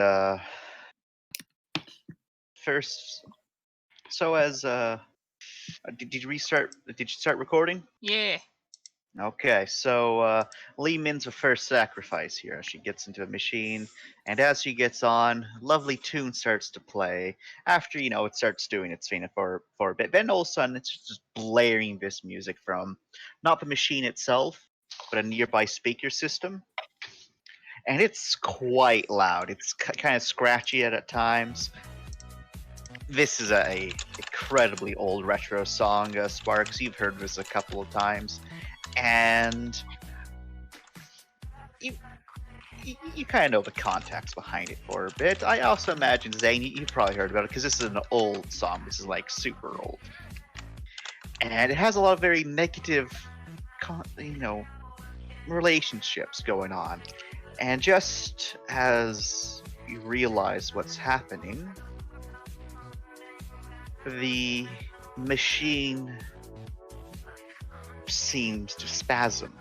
Uh, first, so as did you restart? Did you start recording? Yeah. Okay, so Lee Min's a first sacrifice here. She gets into a machine, and as she gets on, lovely tune starts to play. After it starts doing its thing for a bit. Then all of a sudden, it's just blaring this music from not the machine itself, but a nearby speaker system, and it's quite loud. It's kind of scratchy at times. This is a incredibly old retro song, Sparks. You've heard this a couple of times, and you kind of know the context behind it for a bit. I also imagine, Zane, you probably heard about it because this is an old song. This is like super old, and it has a lot of very negative, relationships going on. And just as you realize what's happening, the machine seems to spasm,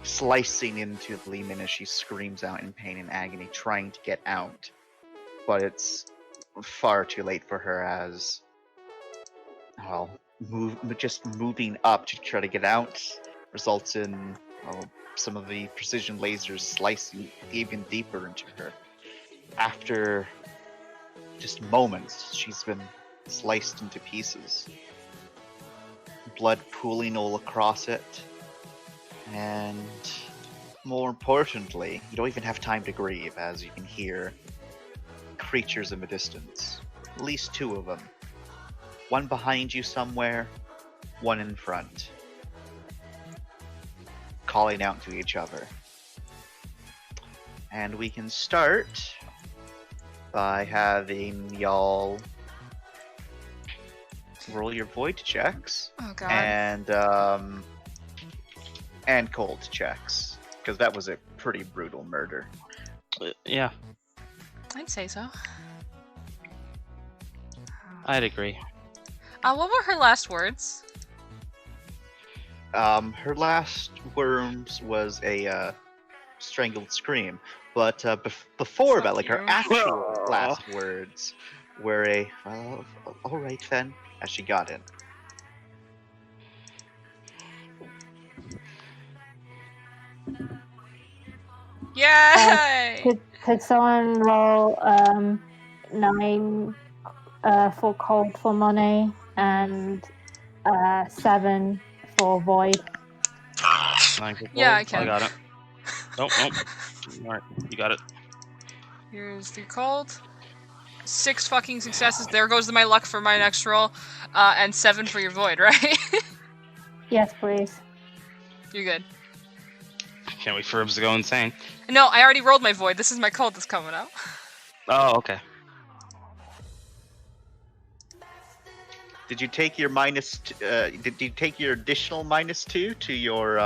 slicing into Lehman as she screams out in pain and agony, trying to get out. But it's far too late for her as, just moving up to try to get out results in some of the precision lasers slicing even deeper into her. After just moments, she's been sliced into pieces. Blood pooling all across it. And more importantly, you don't even have time to grieve, as you can hear creatures in the distance. At least two of them. One behind you somewhere, one in front. Calling out to each other. And we can start by having y'all roll your void checks. Oh god. And cold checks, because that was a pretty brutal murder. Yeah, I'd say so. I'd agree. What were her last words? Her last words was a strangled scream, but before that, like, her actual last words were a all right then, as she got in. Yay! Could someone roll 9 for cold for Monet and 7 for void? Yeah, I can. I got it. Nope. Alright, you got it. Here's the cold. 6 fucking successes. There goes my luck for my next roll. And 7 for your void, right? Yes, please. You're good. Can't wait for Herbs to go insane. No, I already rolled my void. This is my cold that's coming out. Oh, okay. Did you take your did you take your additional -2 to your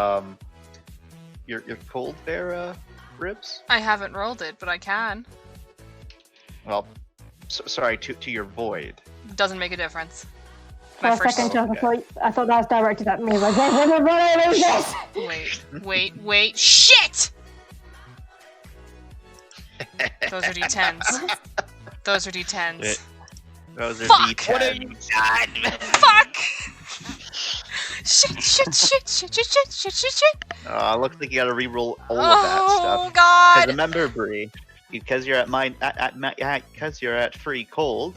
cold there, Ribs? I haven't rolled it, but I can. Well, sorry, to your void. Doesn't make a difference. For a second, John, I thought that was directed at me. Like, this. Wait. Shit! Those are D10s. Those are D10s. Those are Fuck! D10s. What have you done? Fuck! Shit. Looks like you gotta reroll all of that stuff. Oh god! Because remember, Bree, because you're because you're at free cold,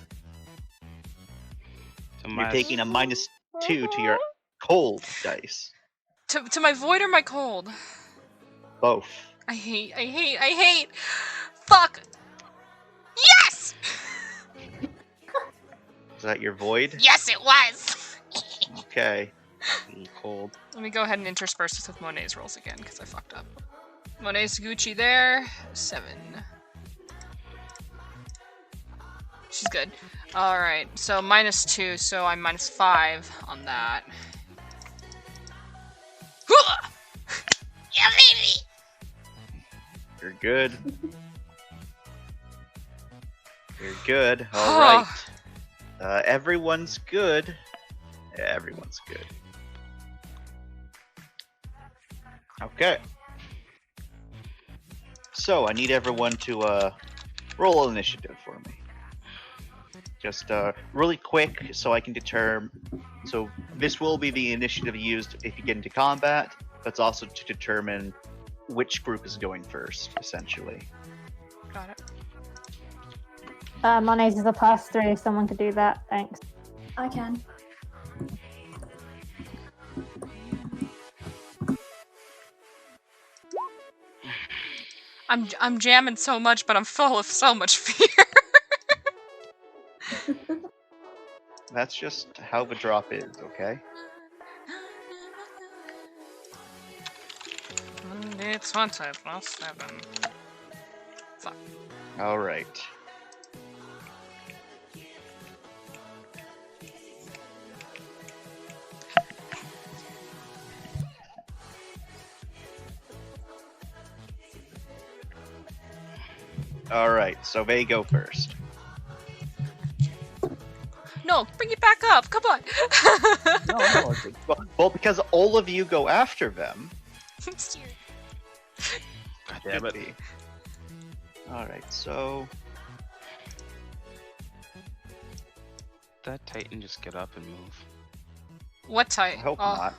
you're taking a -2 to your cold dice. To my void or my cold? Both. I hate. Fuck! Yes! Is that your void? Yes, it was! Okay. Cold. Let me go ahead and intersperse this with Monet's rolls again, because I fucked up. Monet's Gucci there. 7. She's good. Alright, so -2, so I'm -5 on that. Yeah, baby! You're good. You're good. Alright. Everyone's good. Everyone's good. Okay. So, I need everyone to roll initiative for me. Just really quick, so I can determine. So this will be the initiative used if you get into combat, but it's also to determine which group is going first, essentially. Got it. Monet's is a +3. Someone could do that. Thanks. I can. I'm jamming so much, but I'm full of so much fear. That's just how the drop is, okay? Monday 20 plus 7. Fuck. Alright. Alright, so they go first. No, bring it back up. Come on. No, well, because all of you go after them. God damn it. Alright, so That Titan just get up and move. What I type? hope not.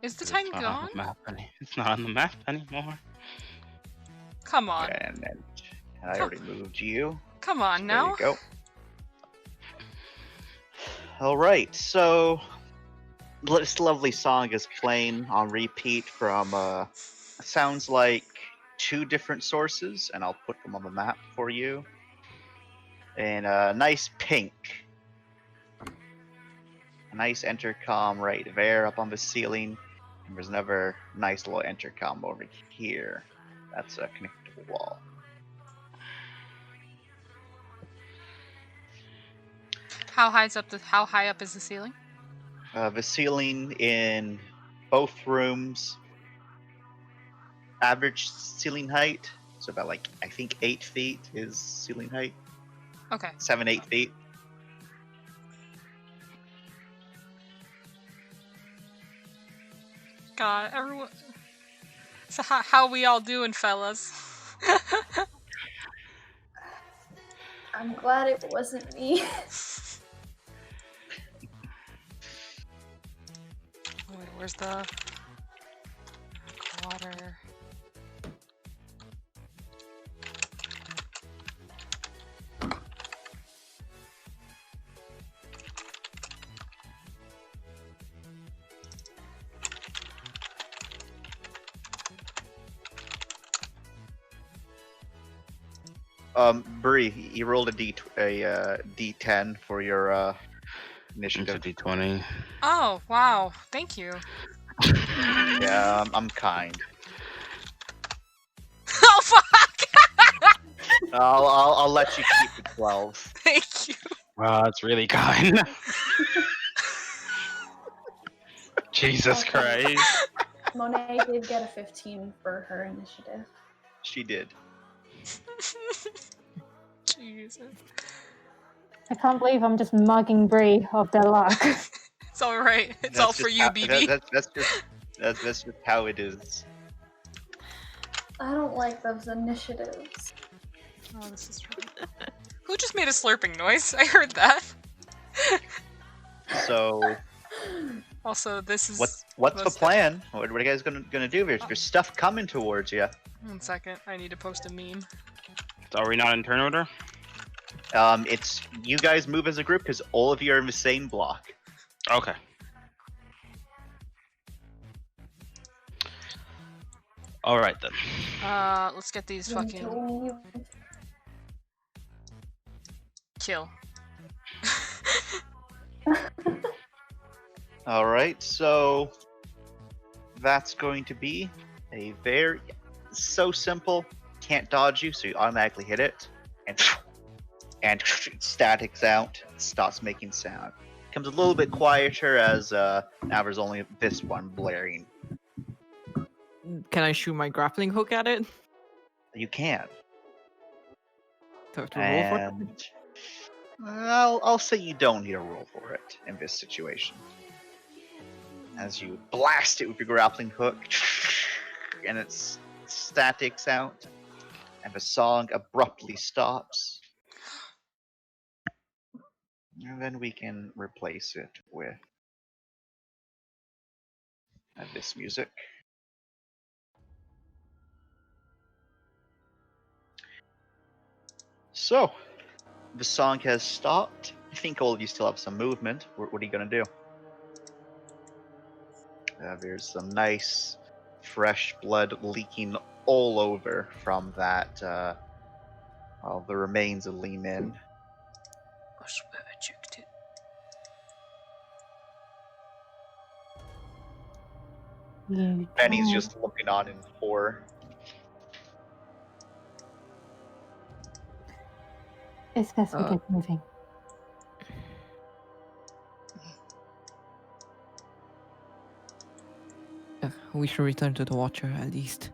Is the It's Titan not on gone? the map It's not on the map anymore. Come on. And I already moved you. Come on There now. you go. Alright, so this lovely song is playing on repeat from sounds like 2 different sources, and I'll put them on the map for you. And a nice pink. A nice intercom right there up on the ceiling. And there's another nice little intercom over here. That's connected to the wall. How high up is the ceiling? The ceiling in both rooms, average ceiling height, so about like I think 8 feet is ceiling height. Okay. 7-8 feet. God, everyone. So how we all doing, fellas? I'm glad it wasn't me. Wait, where's the water? Bree, you rolled a D10 for your It's a initiative. D20. Oh, wow. Thank you. Yeah, I'm kind. Oh, fuck! I'll let you keep the 12. Thank you. Wow, that's really kind. Jesus Christ. Monet did get a 15 for her initiative. She did. Jesus. I can't believe I'm just mugging Bree of their luck. It's alright. It's That's all just for you, how- BB. That's just how it is. I don't like those initiatives. Oh, this is right. Who just made a slurping noise? I heard that. So Also, this is. what's the most- plan? What are you guys gonna do? There's stuff coming towards you. 1 second. I need to post a meme. Are we not in turn order? It's you guys move as a group because all of you are in the same block. Okay. Alright then. Let's get these Going fucking. to leave. Kill. All right, so that's going to be a very so simple. Can't dodge you, so you automatically hit it, and it statics out, stops making sound. Becomes a little bit quieter as now there's only this one blaring. Can I shoot my grappling hook at it? You can, Do I have to roll for it? and I'll say you don't need a roll for it in this situation. As you blast it with your grappling hook, and it statics out. and the song abruptly stops. And then we can replace it with this music. So, the song has stopped. I think all of you still have some movement. What are you going to do? There's some nice, fresh blood leaking all over from that, the remains of Lee Min. I swear I checked it. You Benny's can't. just looking on in horror. It's best we get moving. We should return to the Watcher at least.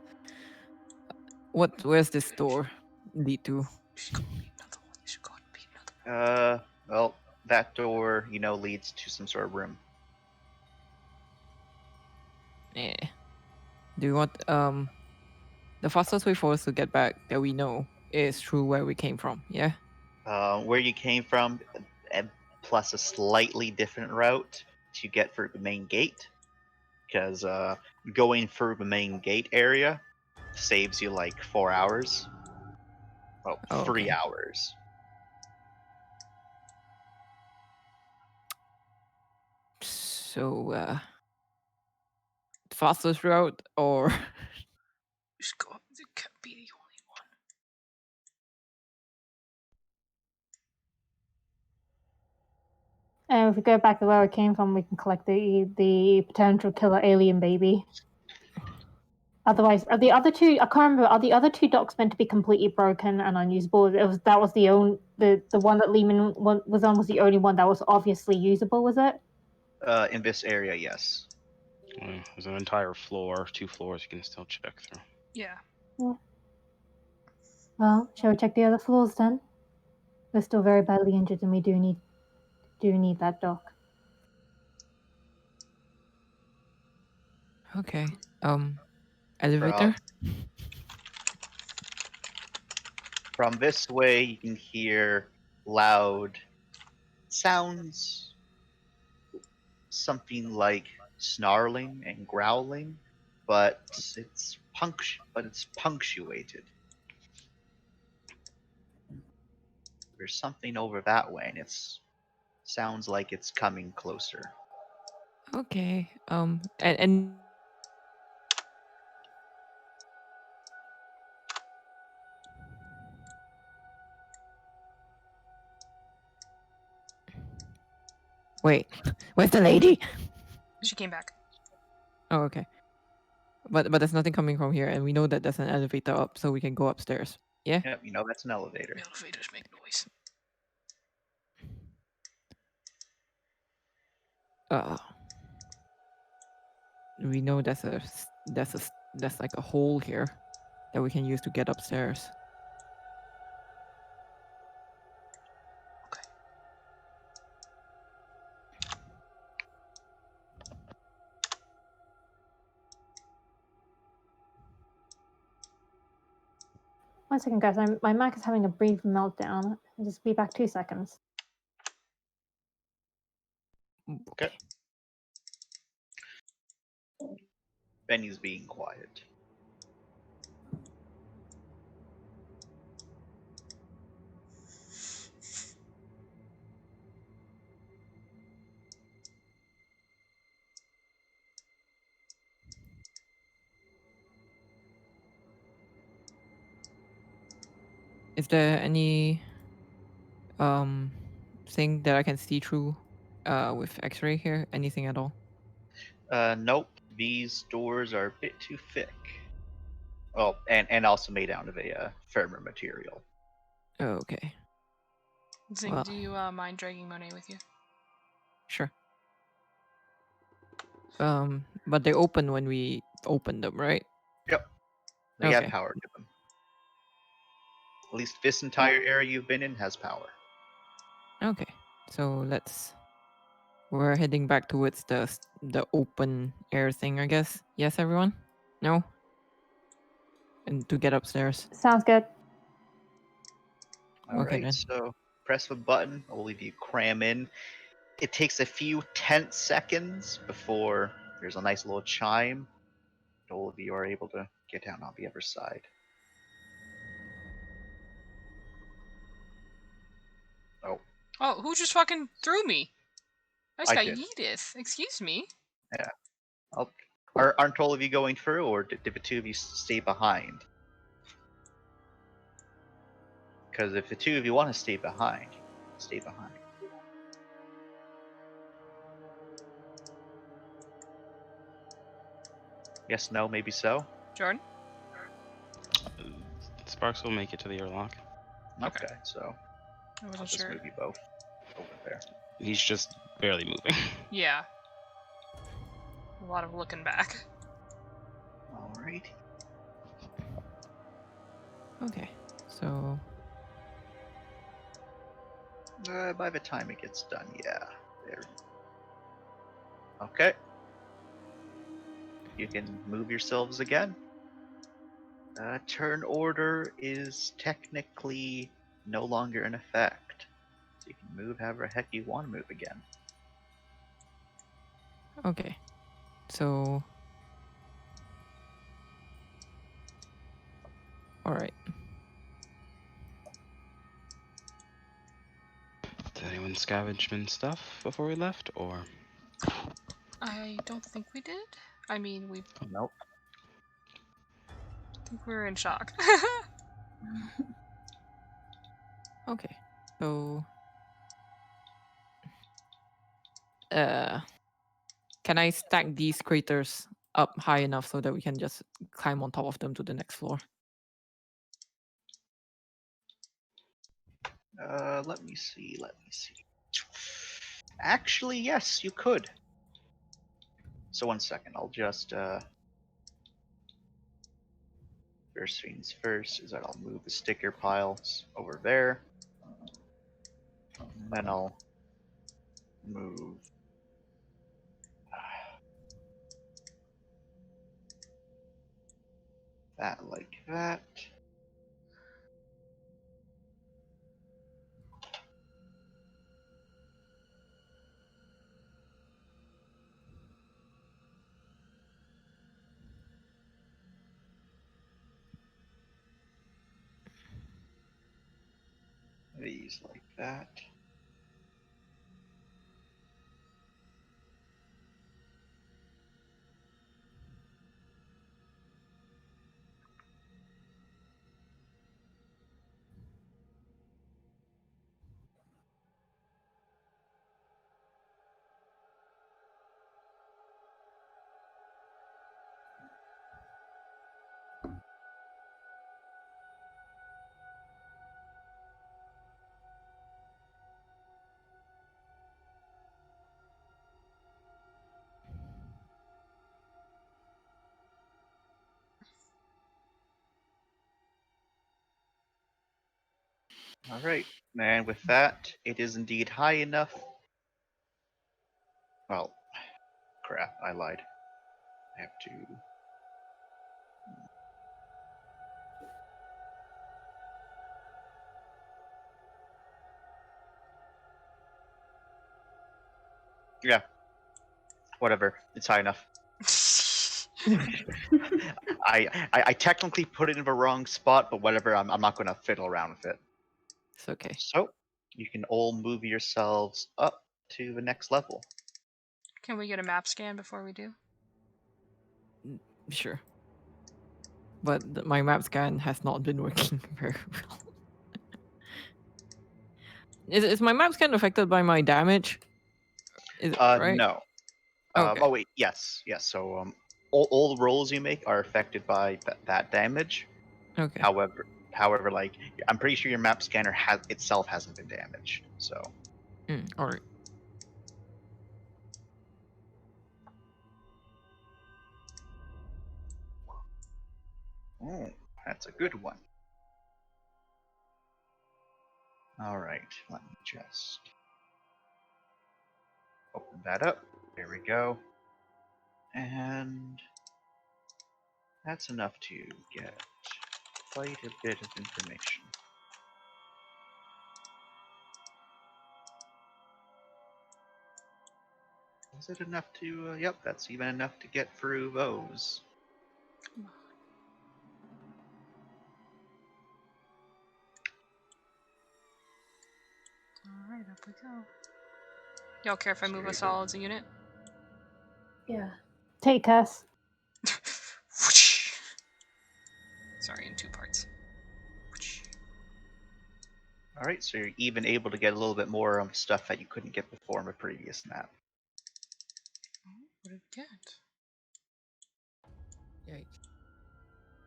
Where's this door lead to? There's gotta be another one. There's gotta be another one. Well, that door, leads to some sort of room. Eh. Do you want the fastest way for us to get back that we know is through where we came from, yeah? Where you came from, and plus a slightly different route to get through the main gate. Because going through the main gate area saves you like 4 hours. Well, Oh, 3 okay. hours. So fastest route or There can't be the only one. If we go back to where we came from, we can collect the potential killer alien baby. Otherwise, are the other two? I can't remember. Are the other two docks meant to be completely broken and unusable? That was the only the one that Lehman was on was the only one that was obviously usable. Was it? In this area, yes. There's an entire floor, 2 floors you can still check through. Yeah. Well, shall we check the other floors then? We're still very badly injured, and we do need that dock. okay. Elevator? From this way, you can hear loud sounds, something like snarling and growling, but it's punctuated. There's something over that way, and it sounds like it's coming closer. Okay. And wait, where's the lady? She came back. Oh, okay. But there's nothing coming from here, and we know that there's an elevator up, so we can go upstairs. Yeah. Yep, that's an elevator. Elevators make noise. We know there's like a hole here that we can use to get upstairs. Okay. One second, guys. My Mac is having a brief meltdown. I'll just be back 2 seconds. Okay. Benny's being quiet. Is there any thing that I can see through with X-ray here? Anything at all? Nope. These doors are a bit too thick. Oh, and also made out of a firmer material. Oh, okay. Zing, Well. do you mind dragging Monet with you? Sure. But they open when we open them, right? Yep. They have Okay. power to them. At least this entire area you've been in has power. Okay. So we're heading back towards the open air thing, I guess. Yes, everyone? No? And to get upstairs. Sounds good. Alright, then. so press the button, all of you cram in. It takes a few tense seconds before there's a nice little chime. All of you are able to get down on the other side. Oh, Oh, who just fucking threw me? I just I got did. yeeted. Excuse me. Aren't all of you going through, or did the two of you stay behind? Because if the two of you want to stay behind, stay behind. Yes, no, maybe so. Jordan? Sparks will make it to the airlock. Okay. Okay, so I I'll wasn't just sure. move you both over there. He's just barely moving. Yeah. A lot of looking back. Alright. Okay. So By the time it gets done, yeah. There. Okay. You can move yourselves again. Turn order is technically no longer in effect. So you can move however the heck you want to move again. okay. So all right. Did anyone scavenge min stuff before we left, or? I don't think we did. I mean, we Nope. think we were in shock. Okay. So can I stack these craters up high enough so that we can just climb on top of them to the next floor? Let me see. Actually, yes, you could. So 1 second, I'll just first things first is that I'll move the sticker piles over there. Then I'll move that like that. These like that. Alright, and with that, it is indeed high enough. Well, crap, I lied. I have to. Yeah, whatever. It's high enough. I technically put it in the wrong spot, but whatever. I'm not going to fiddle around with it. It's okay. So you can all move yourselves up to the next level. Can we get a map scan before we do? Sure. But my map scan has not been working very well. Is my map scan affected by my damage? Is it right? No. Okay. Oh wait, yes. So all the rolls you make are affected by that damage. Okay. However, like I'm pretty sure your map scanner itself hasn't been damaged. So All right. that's a good one. All right, let me just open that up. There we go. And that's enough to get quite a bit of information. Is it enough to? Yep, that's even enough to get through those. Alright, up we go. Y'all care if I move Very us good. all as a unit? Yeah. Take us. Sorry, in 2 parts. All right, so you're even able to get a little bit more stuff that you couldn't get before in a previous map. What did it get? Yikes.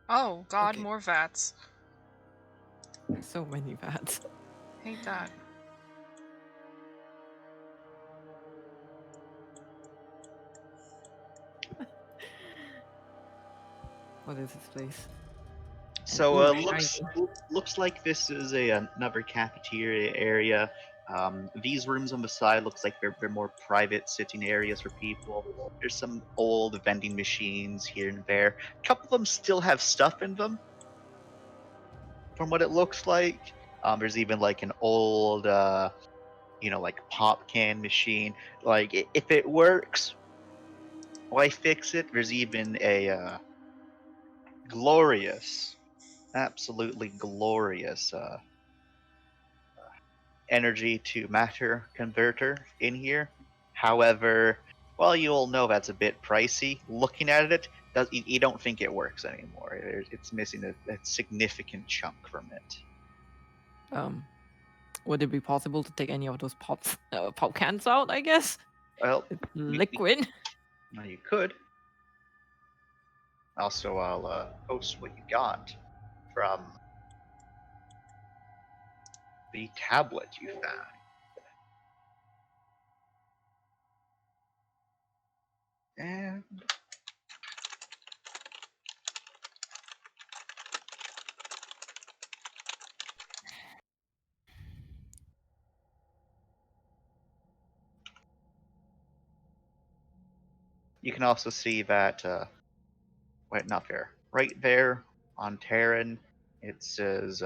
Oh god, Okay. more VATs. So many VATs. Hate that. What is this place? So Ooh, looks like this is another cafeteria area. These rooms on the side looks like they're more private sitting areas for people. There's some old vending machines here and there. A couple of them still have stuff in them, from what it looks like. There's even like an old, like pop can machine. Like if it works, why fix it? There's even a glorious, absolutely glorious energy to matter converter in here. However, well, you all know that's a bit pricey. Looking at it, you don't think it works anymore. It's missing a significant chunk from it. Would it be possible to take any of those pop cans out? I guess Well, it's liquid. well, you could. Also, I'll post what you got from the tablet you found. And you can also see that, wait, not there. Right there on Terran, it says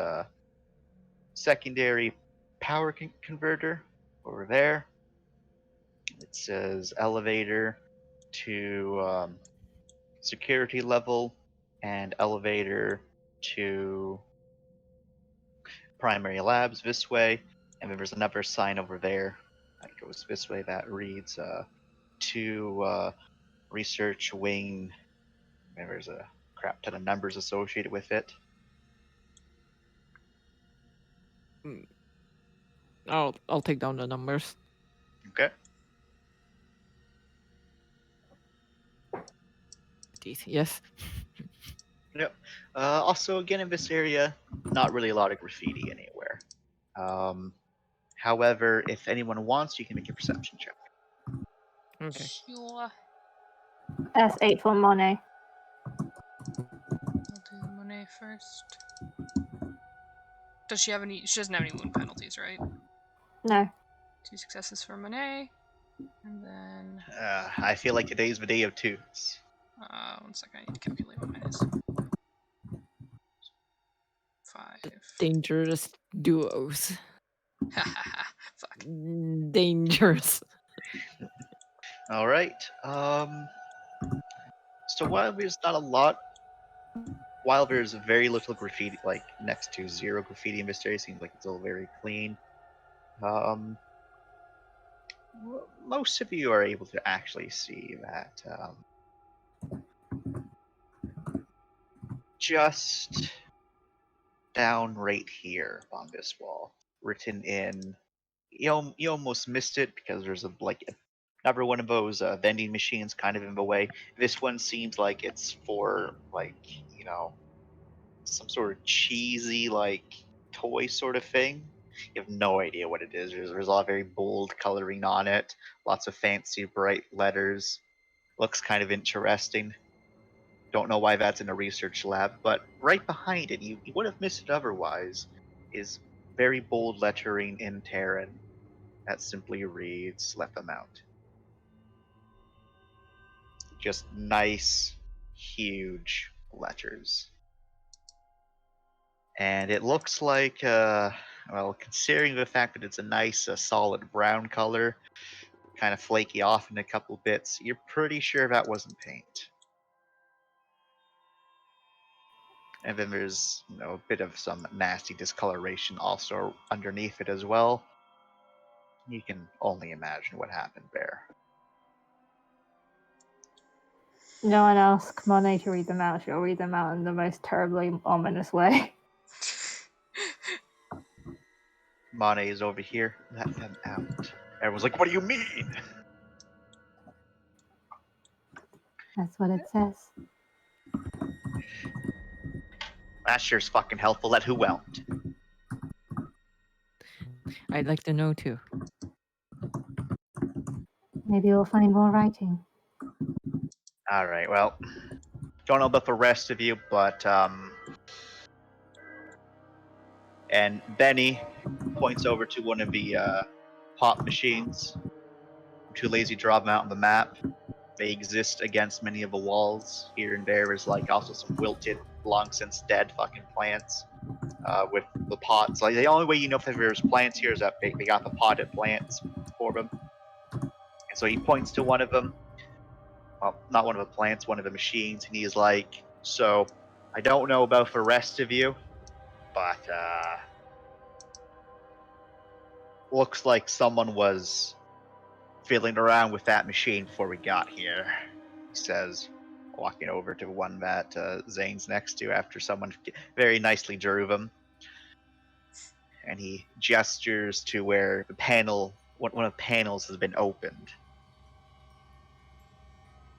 secondary power converter over there. It says elevator to security level and elevator to primary labs this way. And then there's another sign over there that goes this way that reads to research wing. And there's a crap ton of numbers associated with it. I'll take down the numbers. Okay. Yes. Yep. Also, again, in this area, not really a lot of graffiti anywhere. However, if anyone wants, you can make a perception check. Okay. Sure. S8 for Monet. I'll do Monet first. Does she have any? She doesn't have any wound penalties, right? No. 2 successes for Monet. And then... I feel like today's the day of twos. 1 second, I need to calculate what mine is. 5. Dangerous duos. Fuck. Dangerous. All right. So while there's not a lot, while there's very little graffiti, like next to zero graffiti in this area, seems like it's all very clean. Most of you are able to actually see that just down right here on this wall, written in, you almost missed it because there's another one of those vending machines kind of in the way. This one seems like it's for some sort of cheesy toy sort of thing. You have no idea what it is. There's a lot of very bold coloring on it, lots of fancy bright letters. Looks kind of interesting. Don't know why that's in a research lab, but right behind it, you would have missed it otherwise, is very bold lettering in Terran that simply reads "Let them out." Just nice, huge letters. And it looks like, well, considering the fact that it's a nice, solid brown color, kind of flaky off in a couple bits. You're pretty sure that wasn't paint. And then there's, a bit of some nasty discoloration also underneath it as well. You can only imagine what happened there. No one else. Come on, to read them out. She'll read them out in the most terribly ominous way. Mane is over here. Let them out. Everyone's like, what do you mean? That's what it says. That sure's fucking helpful. Let who won't? I'd like to know too. Maybe we'll find more writing. Alright, well. Don't know about the rest of you, but and Benny points over to one of the pop machines. I'm too lazy to draw them out on the map. They exist against many of the walls. Here and there is like also some wilted, long since dead fucking plants with the pots. Like the only way you know if there's plants here is that they got the potted plants for them. And so he points to one of them. Well, not one of the plants, one of the machines, and he's like, so I don't know about the rest of you, but looks like someone was fiddling around with that machine before we got here, he says, walking over to one that Zane's next to after someone very nicely drew him. And he gestures to where the panel, one of the panels has been opened.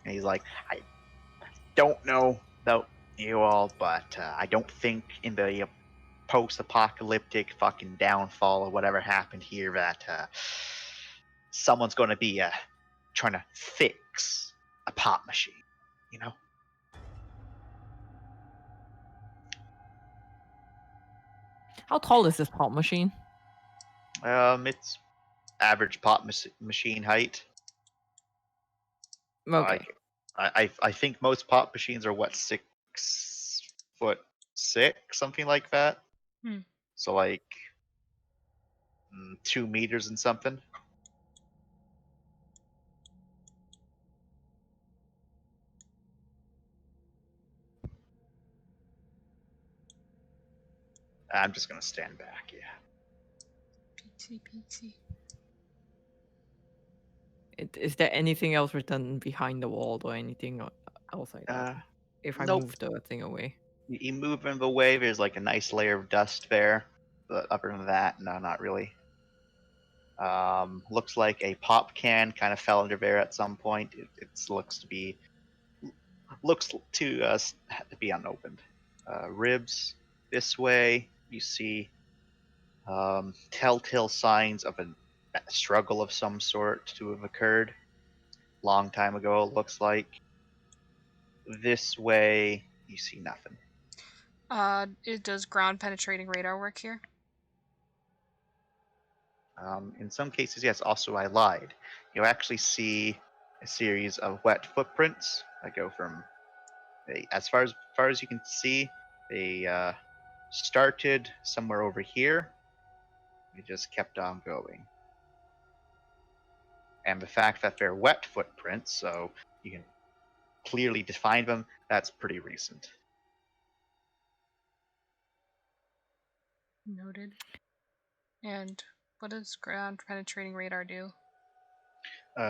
And he's like, I don't know about you all, but I don't think in the post-apocalyptic fucking downfall or whatever happened here that someone's going to be trying to fix a pop machine, you know? How tall is this pop machine? It's average pop machine height. Okay. I think most pop machines are what, 6'6", something like that. Hmm. So like 2 meters and something. I'm just gonna stand back. Yeah. PT. Is there anything else written behind the wall or anything else like that? If I Nope. move the thing away. You move in the way. There's like a nice layer of dust there, but other than that, no, not really. Looks like a pop can kind of fell under there at some point. It looks to be unopened. Ribs this way. You see telltale signs of a struggle of some sort to have occurred long time ago. It looks like. This way, you see nothing. It does ground penetrating radar work here? In some cases, yes. Also, I lied. You actually see a series of wet footprints that go from, as far as you can see, they started somewhere over here. They just kept on going. And the fact that they're wet footprints, so you can clearly define them, that's pretty recent. Noted. And what does ground penetrating radar do?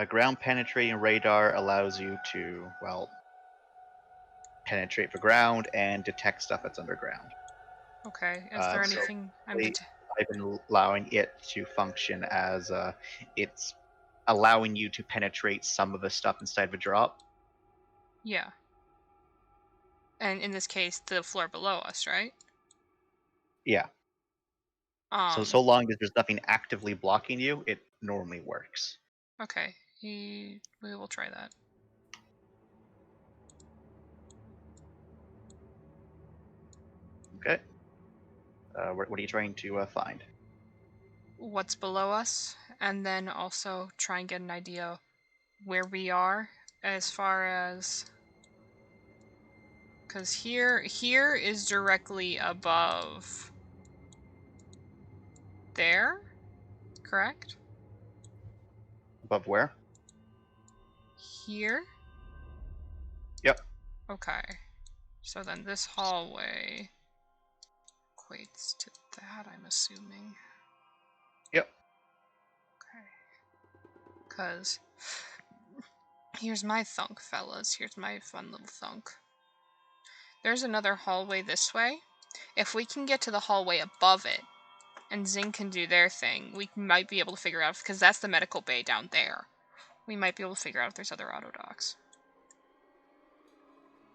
Ground penetrating radar allows you to, well, penetrate the ground and detect stuff that's underground. Okay. Is there So anything I've been allowing it to function as it's allowing you to penetrate some of the stuff inside the drop. Yeah. And in this case, the floor below us, right? Yeah. So long as there's nothing actively blocking you, it normally works. Okay. We will try that. Okay. What are you trying to find? What's below us, and then also try and get an idea where we are as far as, because here is directly above there, correct? Above where? here? Yep. Okay. So then this hallway equates to that, I'm assuming. Yep. Okay. Because here's my thunk, fellas. Here's my fun little thunk. There's another hallway this way. If we can get to the hallway above it, and Zing can do their thing, we might be able to figure out, because that's the medical bay down there. We might be able to figure out if there's other auto docks.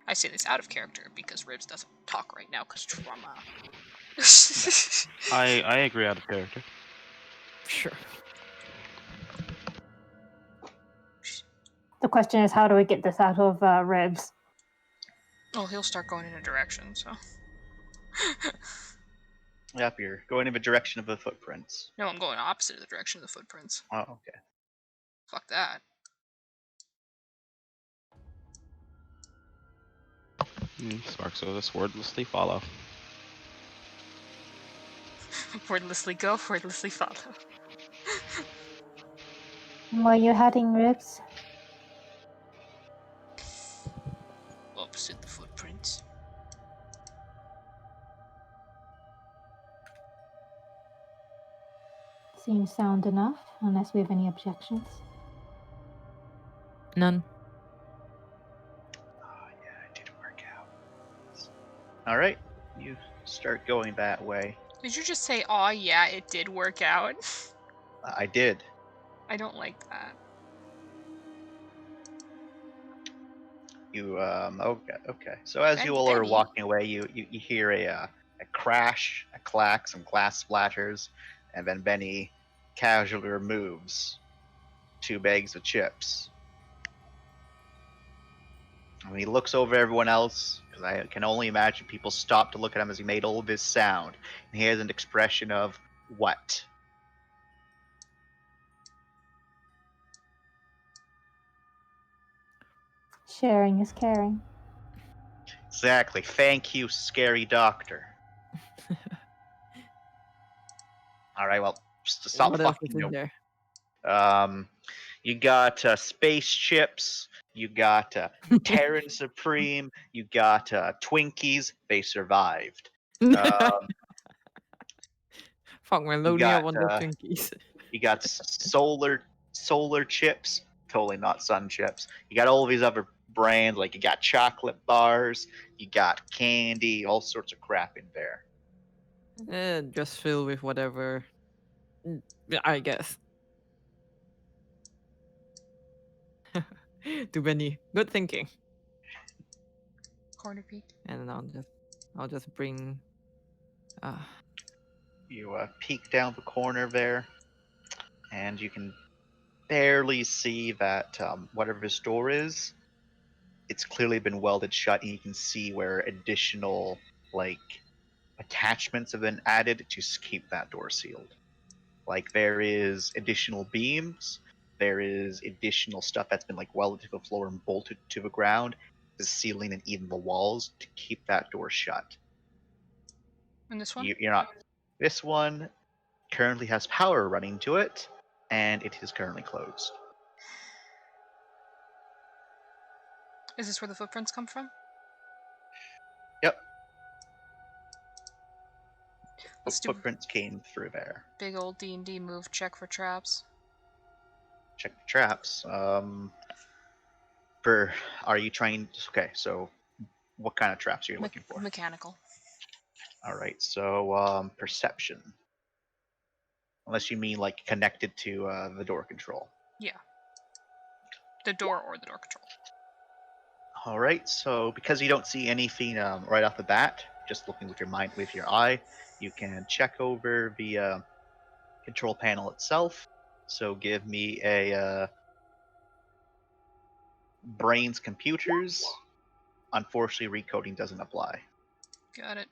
I say this out of character because Ribs doesn't talk right now because trauma. I agree out of character. Sure. The question is, how do we get this out of Ribs? Oh, he'll start going in a direction, so. Yep, you're going in the direction of the footprints. No, I'm going opposite of the direction of the footprints. Oh, okay. Fuck that. Sparks of this wordlessly follow. Wordlessly go, wordlessly follow. Where are you heading, Ribs? Opposite the footprints. Seems sound enough, unless we have any objections. None. Oh, yeah, it did work out. Alright, you start going that way. Did you just say, aw, yeah, it did work out? I did. I don't like that. You, okay. So as you all are Benny. walking away, you hear a crash, a clack, some glass splatters, and then Benny casually removes 2 bags of chips. And he looks over everyone else, because I can only imagine people stopped to look at him as he made all of this sound. And he has an expression of, what? Sharing is caring. Exactly. Thank you, scary doctor. Alright, well, just to stop What else is fucking in there? You got space chips. You got Terran Supreme. You got Twinkies. They survived. Fuck, my You loading up got on the Twinkies. you got solar chips. Totally not sun chips. You got all these other brands, like you got chocolate bars. You got candy. All sorts of crap in there. Just filled with whatever. I guess. To Benny. Good thinking. Corner peek. And then I'll just bring You peek down the corner there, and you can barely see that whatever this door is, it's clearly been welded shut, and you can see where additional like attachments have been added to keep that door sealed. Like there is additional beams, there is additional stuff that's been like welded to the floor and bolted to the ground, the ceiling and even the walls to keep that door shut. And this one? You're not. This one currently has power running to it, and it is currently closed. Is this where the footprints come from? Yep. Let's do Footprints came through there. big old D&D move check for traps. Check the traps. Are you trying? Okay, so what kind of traps are you looking for? Mechanical. All right, so perception. Unless you mean like connected to the door control. Yeah. The door or the door control. All right, so because you don't see anything right off the bat, just looking with your mind, with your eye, you can check over the control panel itself. So give me a brains computers. Unfortunately, recoding doesn't apply. Got it.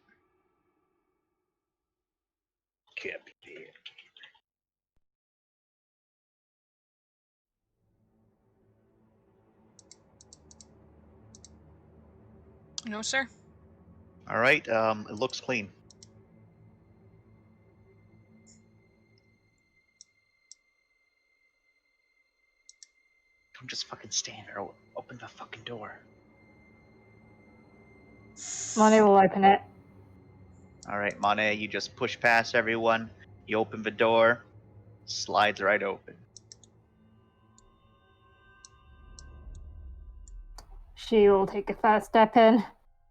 No, sir. All right, it looks clean. Don't just fucking stand there. Open the fucking door. Monet will open it. All right, Monet, you just push past everyone. You open the door. Slides right open. She will take a first step in.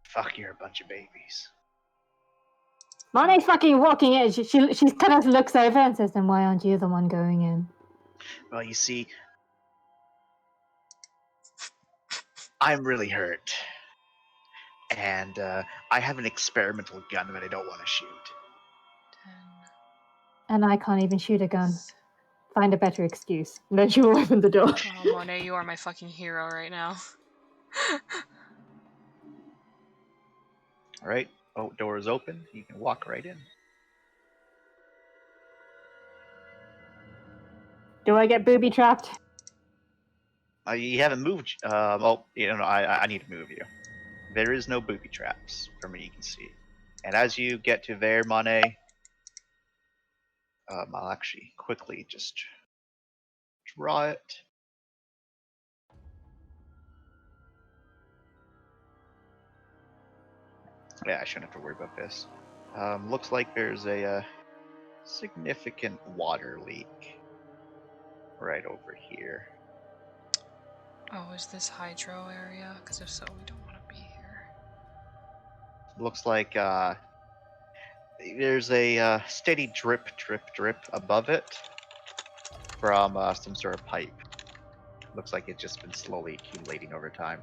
Fuck, you're a bunch of babies. Monet's fucking walking in. She kind of looks over and says, "Then why aren't you the one going in?" Well, you see, I'm really hurt. And I have an experimental gun that I don't want to shoot. 10. And I can't even shoot a gun. Find a better excuse. And then she will open the door. Oh, Monet, you are my fucking hero right now. All right. Oh, door is open. You can walk right in. Do I get booby trapped? You haven't moved. I need to move you. There is no booby traps from what you can see. And as you get to there, Monet, I'll actually quickly just draw it. Yeah, I shouldn't have to worry about this. Looks like there's a significant water leak right over here. Oh, is this hydro area? Because if so, we don't want to be here. Looks like there's a steady drip, drip, drip above it from some sort of pipe. Looks like it's just been slowly accumulating over time.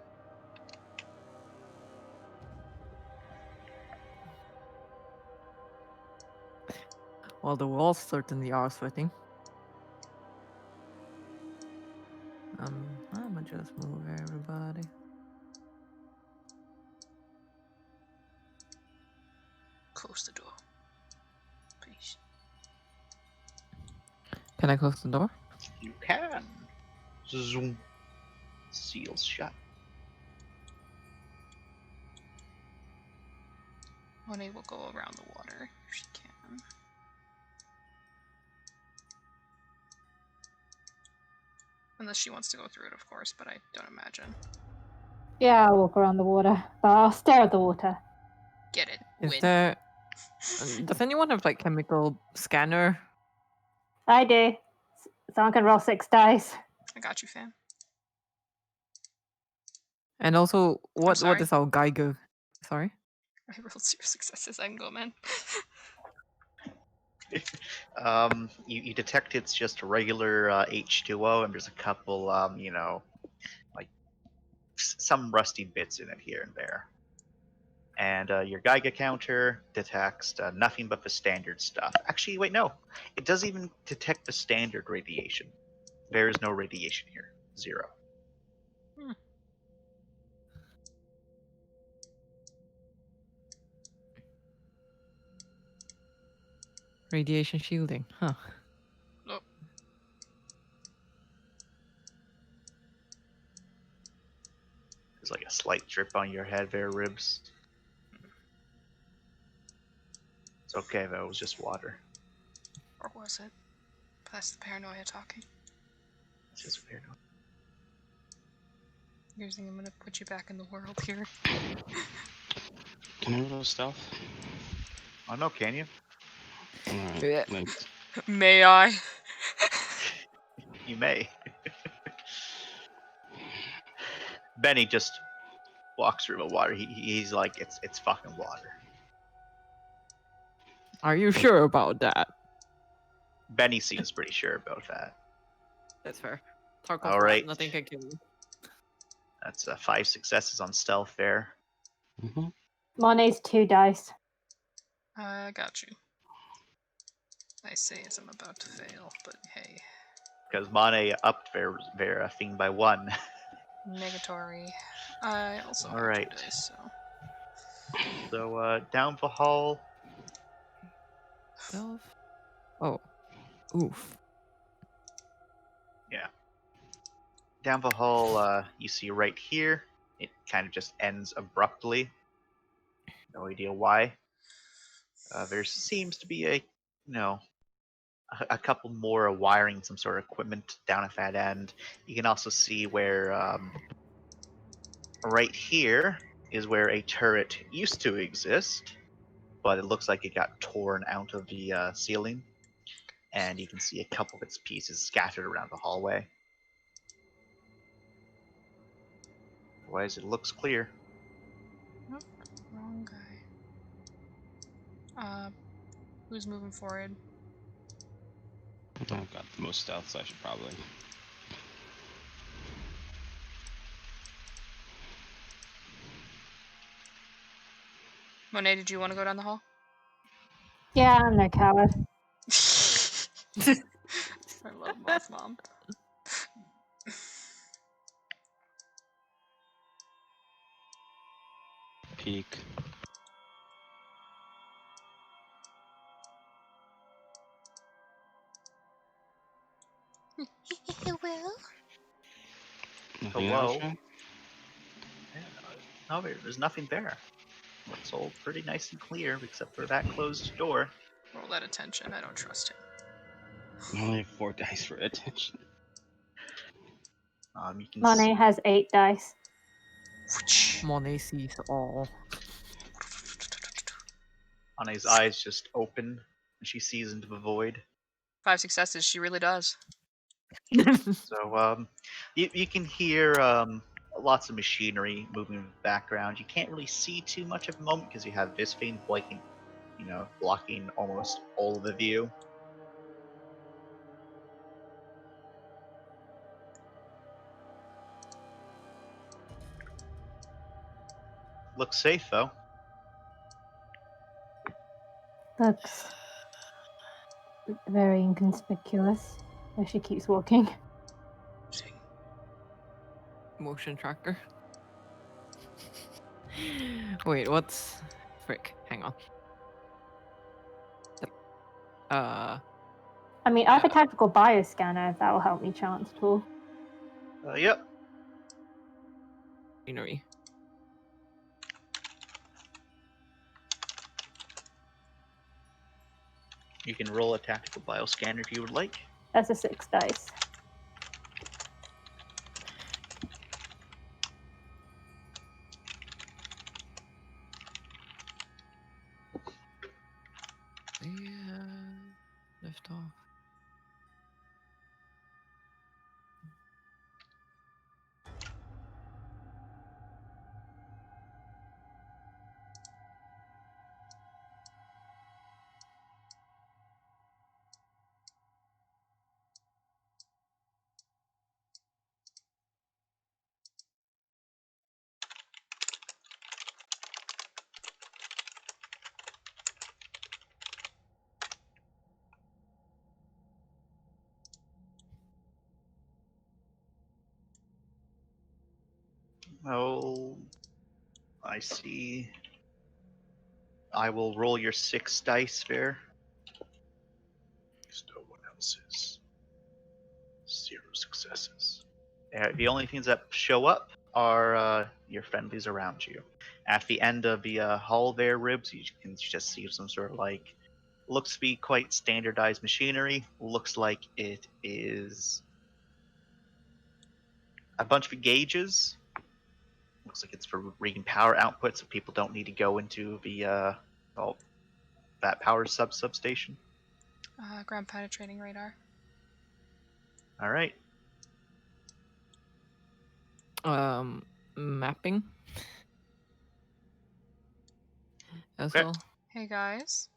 Well, the walls certainly are sweating. I'ma just move everybody. Close the door. Please. Can I close the door? You can. Zoom. Seals shut. Monet will go around the water if she can. Unless she wants to go through it, of course, but I don't imagine. Yeah, I'll walk around the water. But I'll stare at the water. Get it. Is Win. there? Does anyone have like chemical scanner? I do. Someone can roll 6 dice. I got you, fam. And also, what sorry? is our Geiger? Sorry. I rolled 0 successes. I can go, man. You detect it's just regular H2O, and there's a couple, like some rusty bits in it here and there. And your Geiger counter detects nothing but the standard stuff. Actually, wait, no. It doesn't even detect the standard radiation. There is no radiation here. 0. Radiation shielding. Huh. Look. There's like a slight drip on your head there, Ribs. It's okay, though. It was just water. Or was it? But that's the paranoia talking. It's just weird. Here's the thing, I'm gonna put you back in the world here. Can I roll stealth? Oh, no, can you? Alright. Yeah. Like, May I? You may. Benny just walks through the water. He's like, it's fucking water. Are you sure about that? Benny seems pretty sure about that. That's fair. Tarkov All right. nothing can kill you. That's 5 successes on stealth there. mhm. Monet's 2 dice. I got you. I say as I'm about to fail, but hey. Because Mane upped their thing by 1. Negatory. I also have Alright. 2 dice, so. So, down the hall. Stealth. Oh. Oof. Yeah. Down the hall, you see right here, it kind of just ends abruptly. No idea why. There seems to be a, a couple more wiring, some sort of equipment down at that end. You can also see where right here is where a turret used to exist, but it looks like it got torn out of the ceiling, and you can see a couple of its pieces scattered around the hallway. Otherwise, it looks clear. Nope, wrong guy. Who's moving forward? I've got the most stealth, so I should probably. Monet, did you want to go down the hall? Yeah, I'm no coward. I love Moth Mom. Peek. Well. Nothing Hello? else, Sean? No, there's nothing there. It's all pretty nice and clear, except for that closed door. Roll that attention. I don't trust him. I only have 4 dice for attention. You can Monet has 8 dice. Monet sees all. Ana's eyes just open, and she sees into the void. 5 successes. She really does. So you can hear lots of machinery moving in the background. You can't really see too much at the moment because you have this thing blocking almost all of the view. Looks safe though. Looks very inconspicuous as she keeps walking. Motion tracker. Wait, what's frick? Hang on. I mean, I have a tactical bioscanner if that will help me chance at all. Yep. Machinery. You can roll a tactical bioscanner if you would like. That's a 6 dice. Yeah, lift off. Oh, I see. I will roll your 6 dice there. No one else's. 0 successes. The only things that show up are your friendlies around you. At the end of the hall there, Ribs, you can just see some sort of looks to be quite standardized machinery. Looks like it is a bunch of gauges. Looks like it's for reading power output, so people don't need to go into the that power substation. Ground penetrating radar. All right. Mapping. As Okay. well. Hey guys.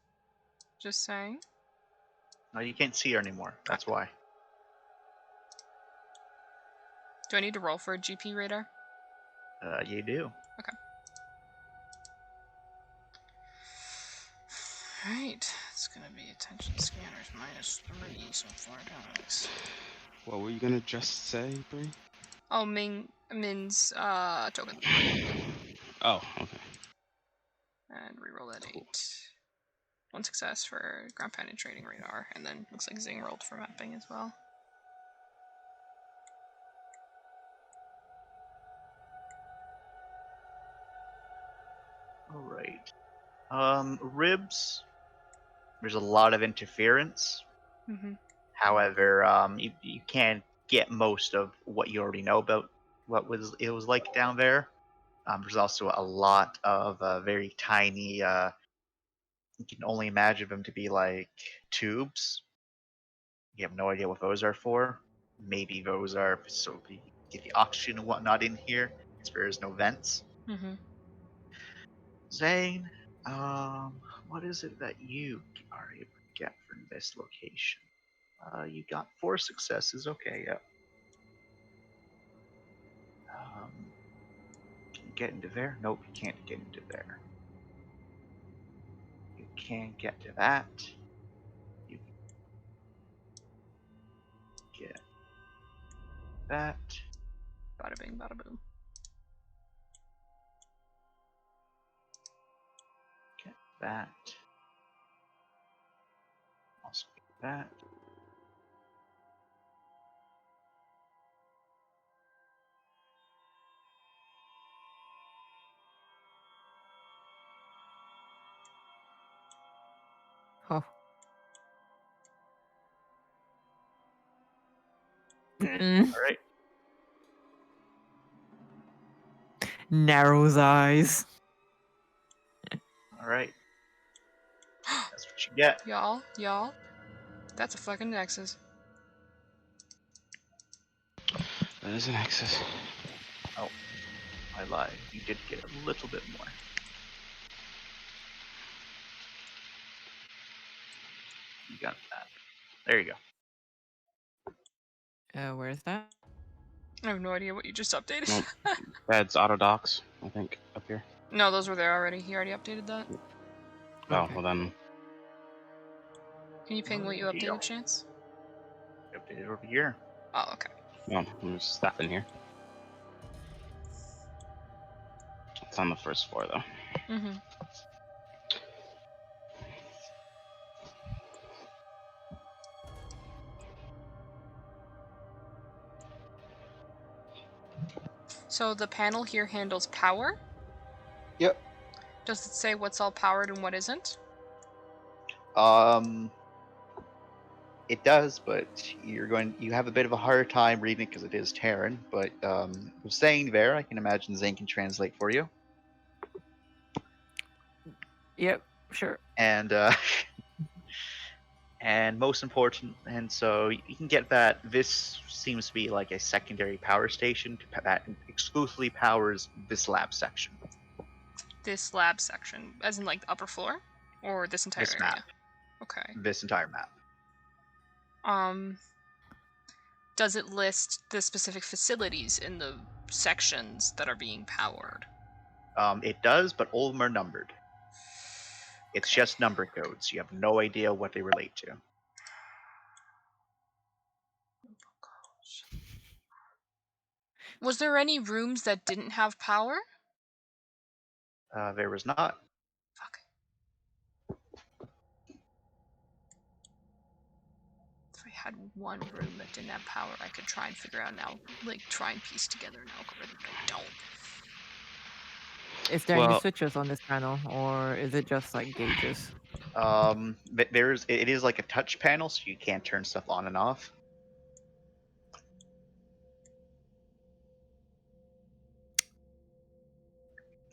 Just saying. No, you can't see her anymore. That's why. Do I need to roll for a GP radar? You do. Alright. It's gonna be attention scanners -3 so far, guys. What were you gonna just say, Bree? Oh, Min's token. Oh, okay. And reroll that 8. 1 success for ground penetrating radar, and then looks like Zing rolled for mapping as well. All right. Ribs. There's a lot of interference. Mm-hmm. However, you can't get most of what you already know about what it was like down there. There's also a lot of very tiny. You can only imagine them to be like tubes. You have no idea what those are for. Maybe those are so you get the oxygen and whatnot in here. Because there is no vents. Mm-hmm. Zane, what is it that you are able to get from this location? You got 4 successes. Okay, yeah. Can you get into there? Nope, you can't get into there. You can get to that. You can get that. Bada bing, bada boom. Get that. Also get that. Oh. Mm. All right. Narrows eyes. All right. That's what you get. Y'all. That's a fucking Nexus. That is an excess. Oh, I lied. You did get a little bit more. You got that. There you go. Where's that? I have no idea what you just updated. Nope. Beds, auto docks, I think, up here. No, those were there already. He already updated that. Oh, Okay. well then. Can you ping what you Deal. updated, Chance? Updated over here. Oh, okay. No, there's stuff in here. It's on the first floor, though. Mm-hmm. So the panel here handles power? Yep. Does it say what's all powered and what isn't? It does, but you have a bit of a hard time reading it because it is Terran. But saying there, I can imagine Zane can translate for you. Yep, sure. And and most important, and so you can get that this seems to be like a secondary power station that exclusively powers this lab section. This lab section, as in like the upper floor? Or this entire This area? map. Okay. This entire map. Does it list the specific facilities in the sections that are being powered? It does, but all of them are numbered. It's Okay. just number codes. You have no idea what they relate to. Was there any rooms that didn't have power? There was not. Fuck. If I had one room that didn't have power, I could try and figure out now, like try and piece together an algorithm, but I don't. Is there any Well- switches on this panel, or is it just like gauges? It is like a touch panel, so you can't turn stuff on and off.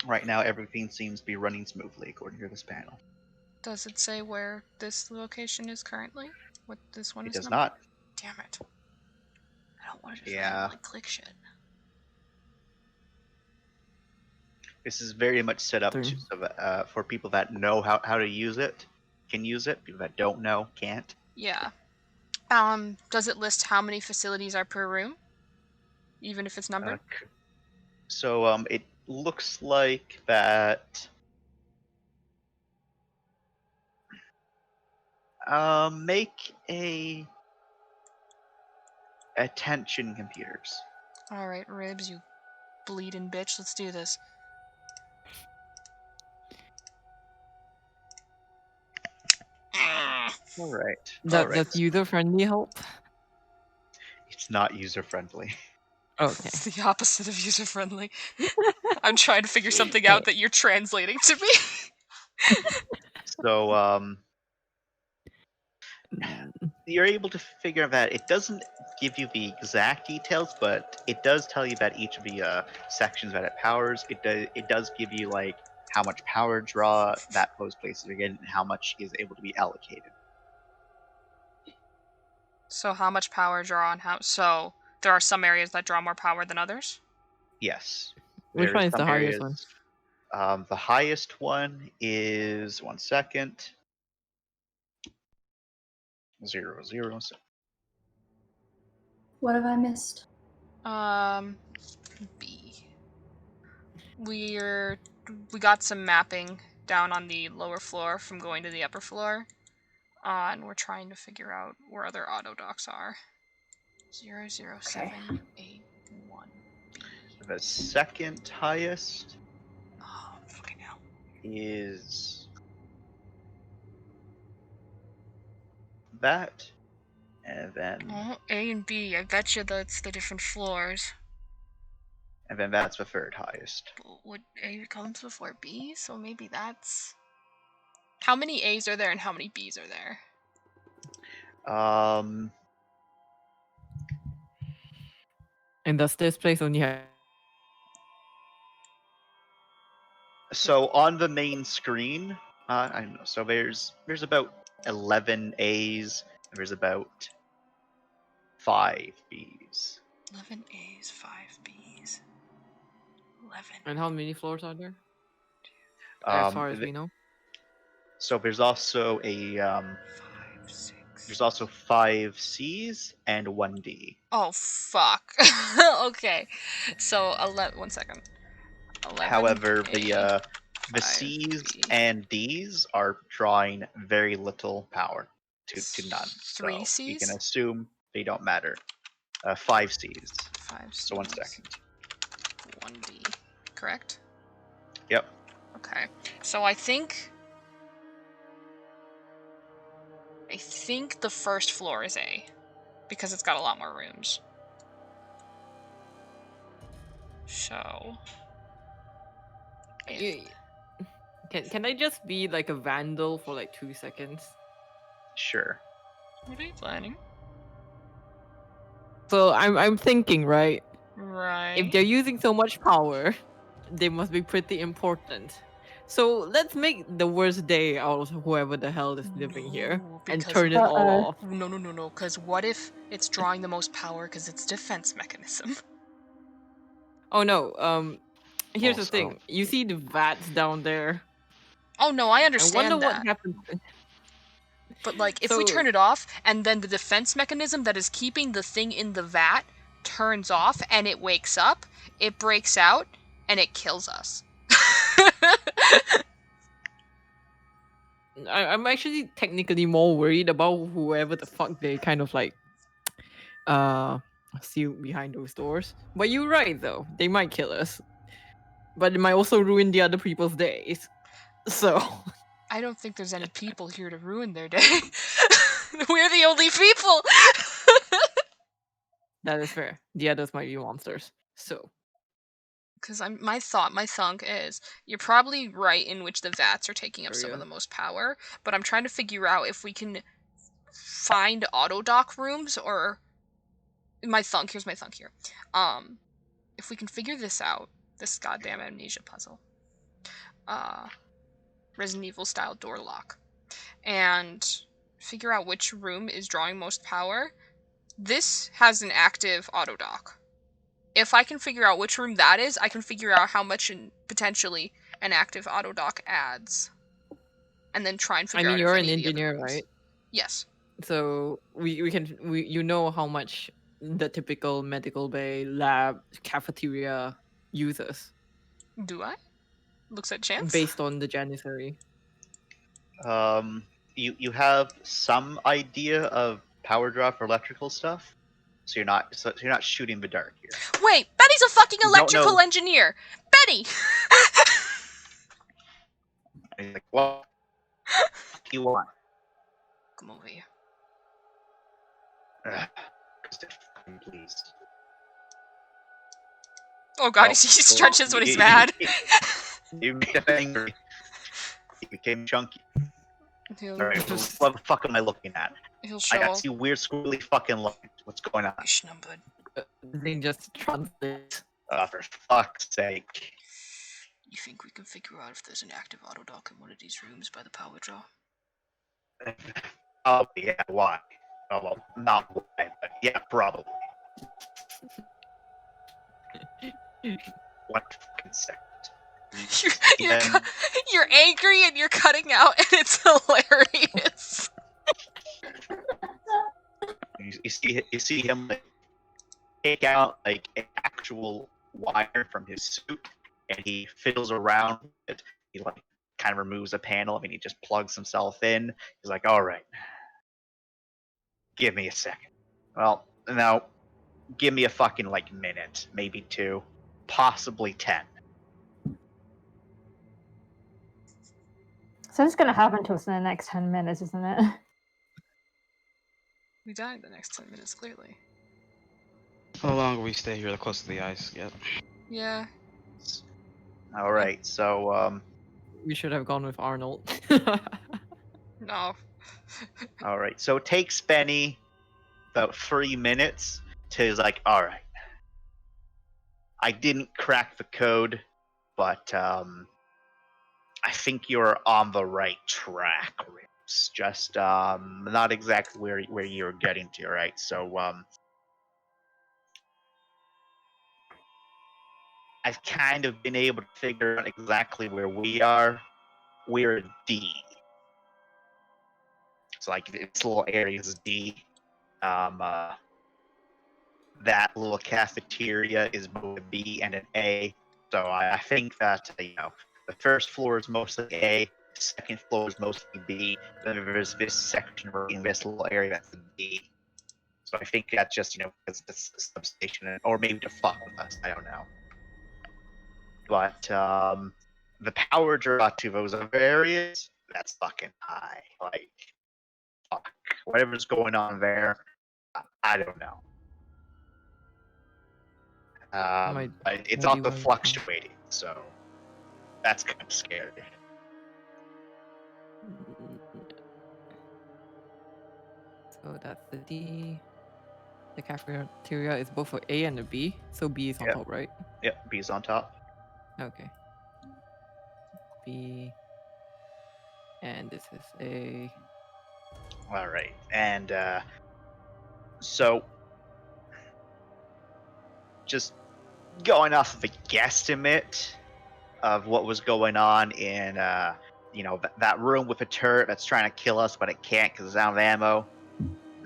Right now, everything seems to be running smoothly according to this panel. Does it say where this location is currently? What this one It is does numbered? not. Damn it. I don't want to just Yeah. randomly click shit. This is very much set up Three. for people that know how to use it, can use it. People that don't know can't. Yeah. Does it list how many facilities are per room? Even if it's numbered? So it looks like that. Make a attention computers. Alright, Ribs, you bleeding bitch. Let's do this. All right. Does user-friendly help? It's not user friendly. Okay. It's the opposite of user friendly. I'm trying to figure something out that you're translating to me. So Mm, you're able to figure that it doesn't give you the exact details, but it does tell you about each of the sections that it powers. It does give you like how much power draw that those places are getting and how much is able to be allocated. So how much power draw and how? So there are some areas that draw more power than others. Yes. Which There one are is the some highest one? areas. The highest one is 1 second. 0, 0. So What have I missed? B. We got some mapping down on the lower floor from going to the upper floor, and we're trying to figure out where other auto docks are. 00781 B. the second highest Oh, fucking hell. is that, and then Oh, A and B. I bet you that's the different floors. that's the third highest. Would A comes before B? So maybe that's. How many A's are there and how many B's are there? And does this place only have? So on the main screen, I don't know. So there's about 11 A's. There's about 5 B's. 11 A's, 5 B's. 11. And how many floors are there? As far as we know. So there's also a 5, 6. there's also 5 C's and 1 D. Oh, fuck. Okay. So, 1 second. 11 However, A, the 5 C's B. and D's are drawing very little power to none. 3 So you C's? can assume they don't matter. 5 C's. 5 C's. So 1 second. 1 D. Correct? Yep. Okay. So I think the first floor is A. Because it's got a lot more rooms. So... Can I just be like a vandal for like 2 seconds? Sure. What are you planning? So I'm thinking, right? Right. If they're using so much power, they must be pretty important. So let's make the worst day out of whoever the hell is living here No, and because- turn it all off. No. Because what if it's drawing the most power because it's defense mechanism? Oh no. Here's the Also- thing. You see the vats down there. Oh no, I I understand wonder that. what happens. But like, if we So- turn it off and then the defense mechanism that is keeping the thing in the vat turns off and it wakes up, it breaks out and it kills us. I'm actually technically more worried about whoever the fuck they kind of like seal behind those doors. But you're right though, they might kill us. But it might also ruin the other people's days. So I don't think there's any people here to ruin their day. We're the only people. that is fair. The others might be monsters. So Because my thunk is you're probably right in which the vats are taking up some of Yeah. the most power, but I'm trying to figure out if we can find auto dock rooms or here's my thunk here. If we can figure this out, this goddamn amnesia puzzle. Resident Evil style door lock. And figure out which room is drawing most power. This has an active auto dock. If I can figure out which room that is, I can figure out how much potentially an active auto dock adds. And then try and figure out you're if an any of the other engineer, rooms- right? Yes. So we you know how much the typical medical bay, lab, cafeteria uses Do I? Looks at chance? based on the janitary. You have some idea of power draw for electrical stuff, so you're not shooting the dark here. Wait, Betty's a fucking You don't electrical know- engineer! Betty! And he's like, what do you want? Come over here. Please. Oh god, Oh, he stretches when he's you- mad. You made him angry. He became chunky. He'll- Alright, what the fuck am I looking at? He'll I show got all see weird squiggly fucking lines. What's going on? fish numbered. Zing just translates. For fuck's sake. You think we can figure out if there's an active auto dock in one of these rooms by the power draw? Oh, yeah, why? Oh, well, not why, but yeah, probably. 1 fucking second. You're, you're angry and you're cutting out, and it's hilarious. You see him like, take out like an actual wire from his suit, and he fiddles around with it. He like kind of removes a panel, and he just plugs himself in. He's like, "All right, give me a second." Well, now give me a fucking like minute, maybe 2, possibly 10. So it's gonna happen to us in the next 10 minutes, isn't it? We die in the next 10 minutes, clearly. The longer we stay here, the closer the ice get. Yeah. All right, so We should have gone with Arnold. No. all right, so it takes Benny about 3 minutes to like, all right, I didn't crack the code, but I think you're on the right track. It's just not exactly where you're getting to, right? So I've kind of been able to figure out exactly where we are. We're a D. So like this little area is D. That little cafeteria is both a B and an A. So I think that the first floor is mostly A, the second floor is mostly B. Then there's this section in this little area that's a D. So I think that's just because it's a substation, or maybe to fuck with us. I don't know. But the power draw to those other areas, that's fucking high. Like, fuck. Whatever's going on there, I don't know. It's also 21 fluctuating, so that's kind of scary. So that's the D. The cafeteria is both for A and a B, so B is on Yep. top, right? Yep, B's on top. Okay. B. And this is A. All right, and so just going off of a guesstimate of what was going on in that room with a turret that's trying to kill us, but it can't because it's out of ammo.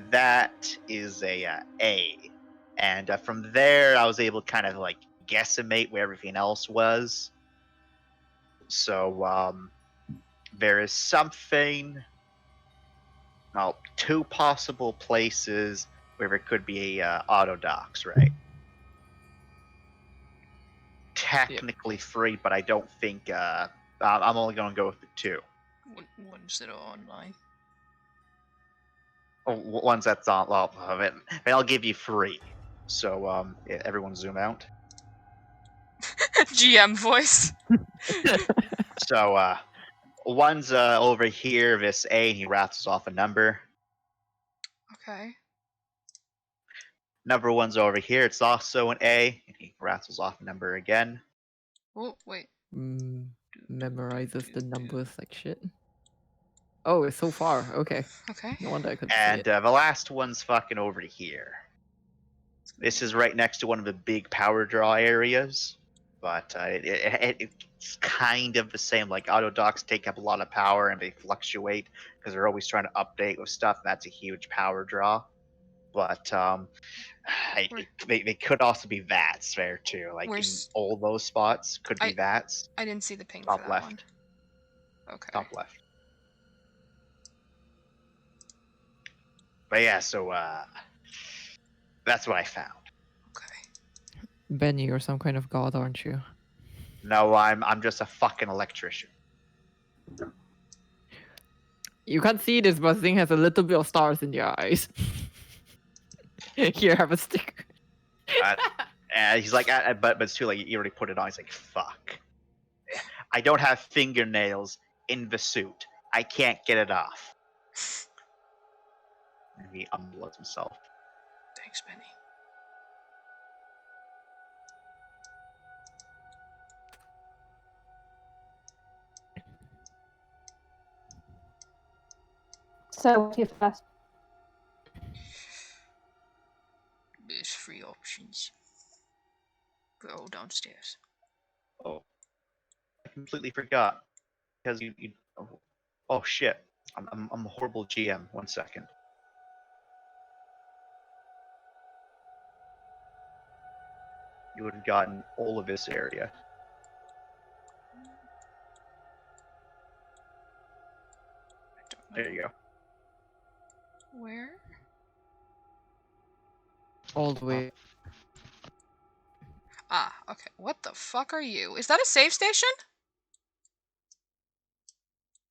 That is a A, and from there I was able to kind of like guesstimate where everything else was. So there is something. Well, 2 possible places where there could be auto docks, right? Technically 3, but I don't think. I'm only going to go with the 2. Ones that are online. Oh, ones that's on. Well, I'll give you 3. So yeah, everyone zoom out. GM voice. So one's over here, this A, and he rattles off a number. Okay. Number 1's over here. It's also an A, and he rattles off a number again. Oh, wait. Memorizes the numbers like shit. Oh, it's so far. Okay. Okay. No wonder I couldn't see And it. the last one's fucking over here. This is right next to one of the big power draw areas, but it's kind of the same. Like auto docks take up a lot of power and they fluctuate because they're always trying to update with stuff. And that's a huge power draw. But they could also be VATs there too. Like in all those spots could be VATs. I didn't see the ping Top for that left. one. Okay. Top left. But yeah, so that's what I found. Okay. Benny, you're some kind of god, aren't you? No, I'm just a fucking electrician. You can't see this, but Zing has a little bit of stars in your eyes. Here, have a sticker. And he's like, but it's too late. You already put it on. He's like, fuck. I don't have fingernails in the suit. I can't get it off. And he unbloods himself. Thanks, Benny. So what's your first? There's 3 options. We're all downstairs. Oh, I completely forgot. Because you oh shit. I'm a horrible GM. 1 second. You would have gotten all of this area. I don't know. There you go. Where? All the way. Ah, okay. What the fuck are you? Is that a save station?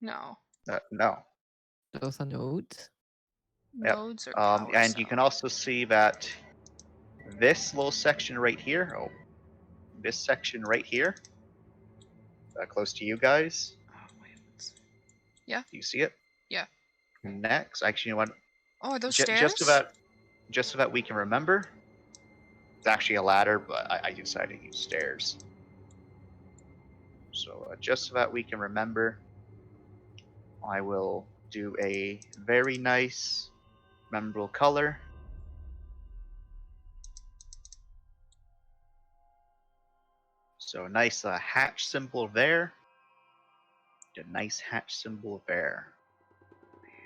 No. No. Those are nodes. Yep. Nodes or power And you can cell? also see that this little section right here, this section right here, close to you guys. Oh, wait. Do you see it? Yeah. Next, actually, you know what? Oh, are those Just stairs? so that we can remember. It's actually a ladder, but I decided to use stairs. So just so that we can remember, I will do a very nice, memorable color. So a nice hatch symbol there. A nice hatch symbol there.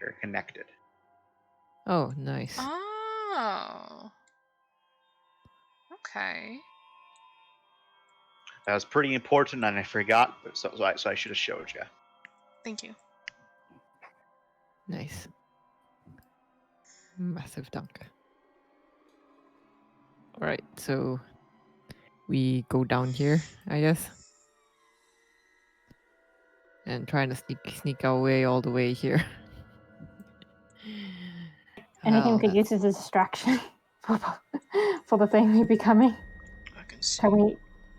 They're connected. Oh, nice. Oh. Okay. That was pretty important, and I forgot, so I should have showed you. Thank you. Nice. Massive dunk. Alright, so we go down here, I guess. And trying to sneak our way all the way here. Anything Well, we could use that's- as a distraction for the thing we're becoming. I can see.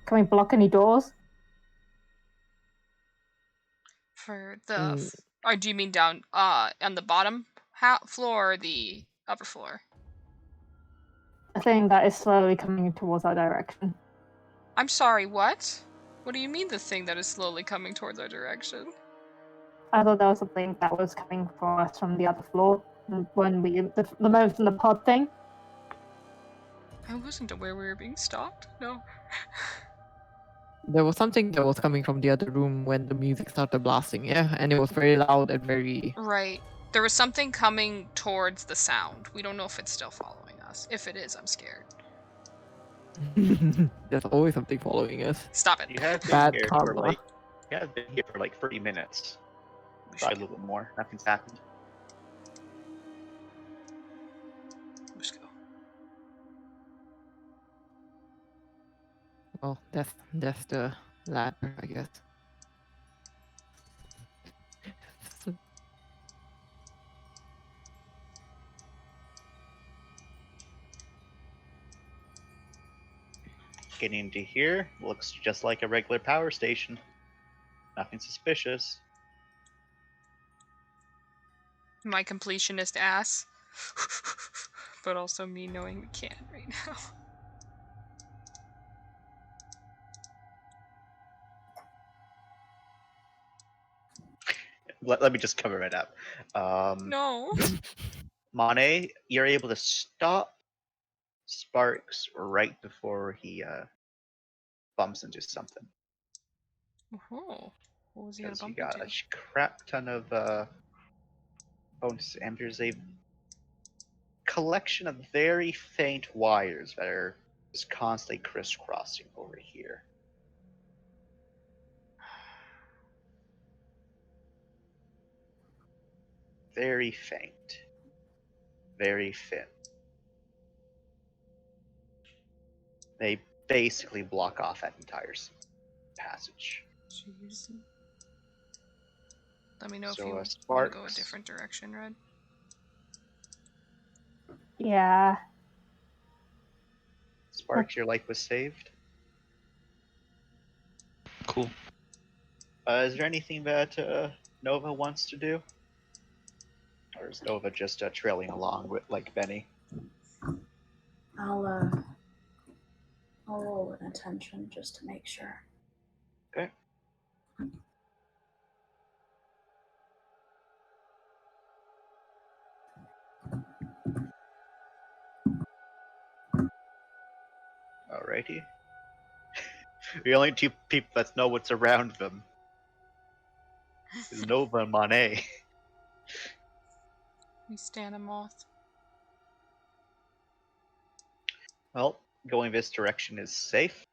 Can we block any doors? For the. Mm. Or do you mean down on the bottom floor or the upper floor? A thing that is slowly coming towards our direction. I'm sorry, what? What do you mean the thing that is slowly coming towards our direction? I thought there was something that was coming for us from the other floor when the moment from the pod thing. I wasn't aware we were being stalked. No. There was something that was coming from the other room when the music started blasting, yeah? And it was very loud and very... Right. There was something coming towards the sound. We don't know if it's still following us. If it is, I'm scared. There's always something following us. Stop it. You have been Bad here karma. for like 30 minutes. We Probably should a little bit more. Nothing's happened. Let's go. Well, that's the ladder, I guess. Getting into here looks just like a regular power station. Nothing suspicious. My completionist ass. But also me knowing we can't right now. Let me just cover it up. No. Monet, you're able to stop Sparks right before he bumps into something. Oh. What was he gonna Because you bump got into? a crap ton of bonuses, and there's a collection of very faint wires that are just constantly crisscrossing over here. Very faint. Very thin. They basically block off that entire passage. Jeez. Let me know if So, you want to go a Sparks. different direction, Red. Yeah. Sparks, your life was saved. Cool. Is there anything that Nova wants to do? Or is Nova just trailing along with like Benny? I'll roll an attention just to make sure. Okay. Alrighty. The only two people that know what's around them is Nova and Monet. We stand a moth. Well, going this direction is safe.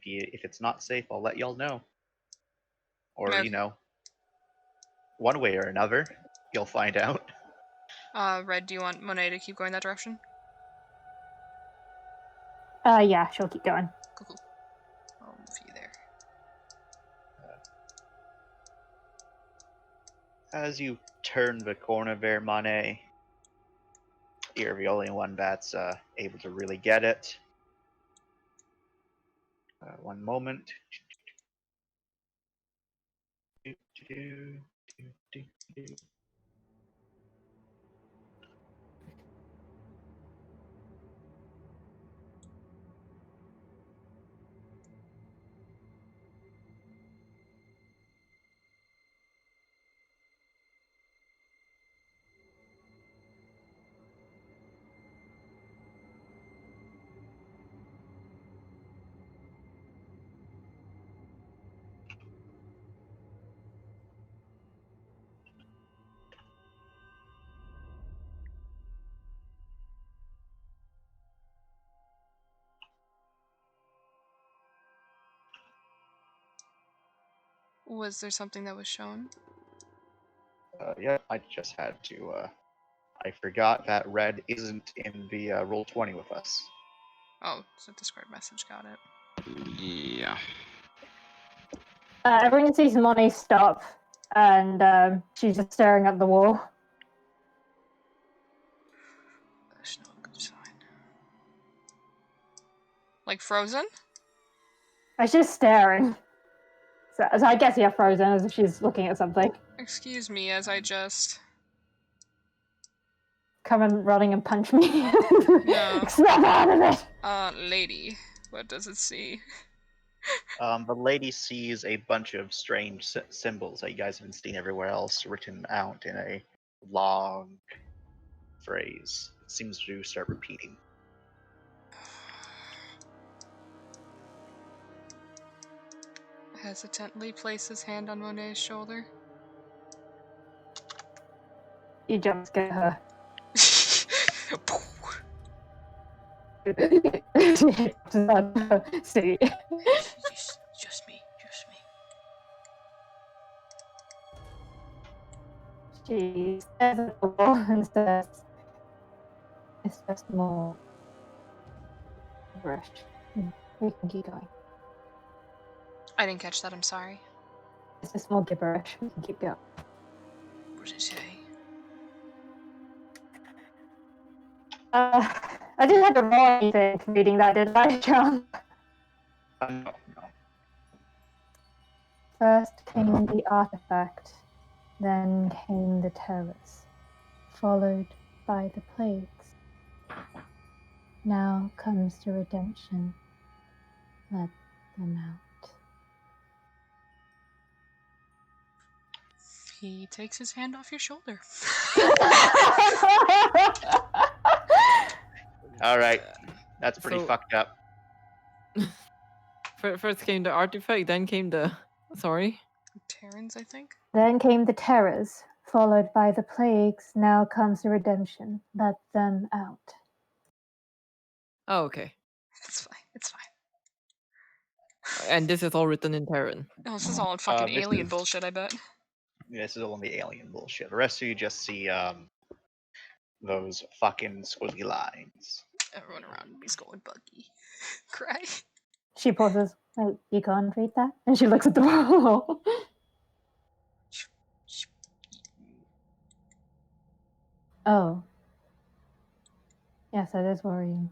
If it's not safe, I'll let y'all know. Or, Okay. you know, one way or another, you'll find out. Red, do you want Monet to keep going that direction? Yeah, she'll keep going. Cool. I'll move you there. As you turn the corner there, Monet, you're the only one that's able to really get it. One moment. Was there something that was shown? Yeah, I just had to. I forgot that Red isn't in the roll 20 with us. Oh, it's a Discord message. Got it. Yeah. Everyone sees Monet stop, and she's just staring at the wall. That's not a good sign. Like frozen? She's just staring. So I guess you're frozen as if she's looking at something. Excuse me as I just... Come and running and punch me. No. Snap out of it! Lady, what does it see? The lady sees a bunch of strange symbols that you guys haven't seen everywhere else written out in a long phrase. It seems to start repeating. Hesitantly places hand on Monet's shoulder. You jump scare her. See. Just me. She stares at the wall and says, "It's just more brush. We can keep going. I didn't catch that, I'm sorry. It's just more gibberish. We can keep going." What did it say? I didn't have to roll anything reading that, did I, John? No. First came the artifact, then came the terrors, followed by the plagues. Now comes the redemption. Let them out. He takes his hand off your shoulder. Alright, that's pretty So- fucked up. First came the artifact, then came the... Sorry? Terrans, I think? Then came the terrors, followed by the plagues. Now comes the redemption. Let them out. Oh, okay. It's fine. And this is all written in Terran. Oh, this is all fucking this alien is- bullshit, I bet. This is only alien bullshit. The rest of you just see those fucking squiggly lines. Everyone around me's going buggy. Cry. She pauses. "Oh, you can't read that?" And she looks at the wall. Oh. Yes, that is worrying.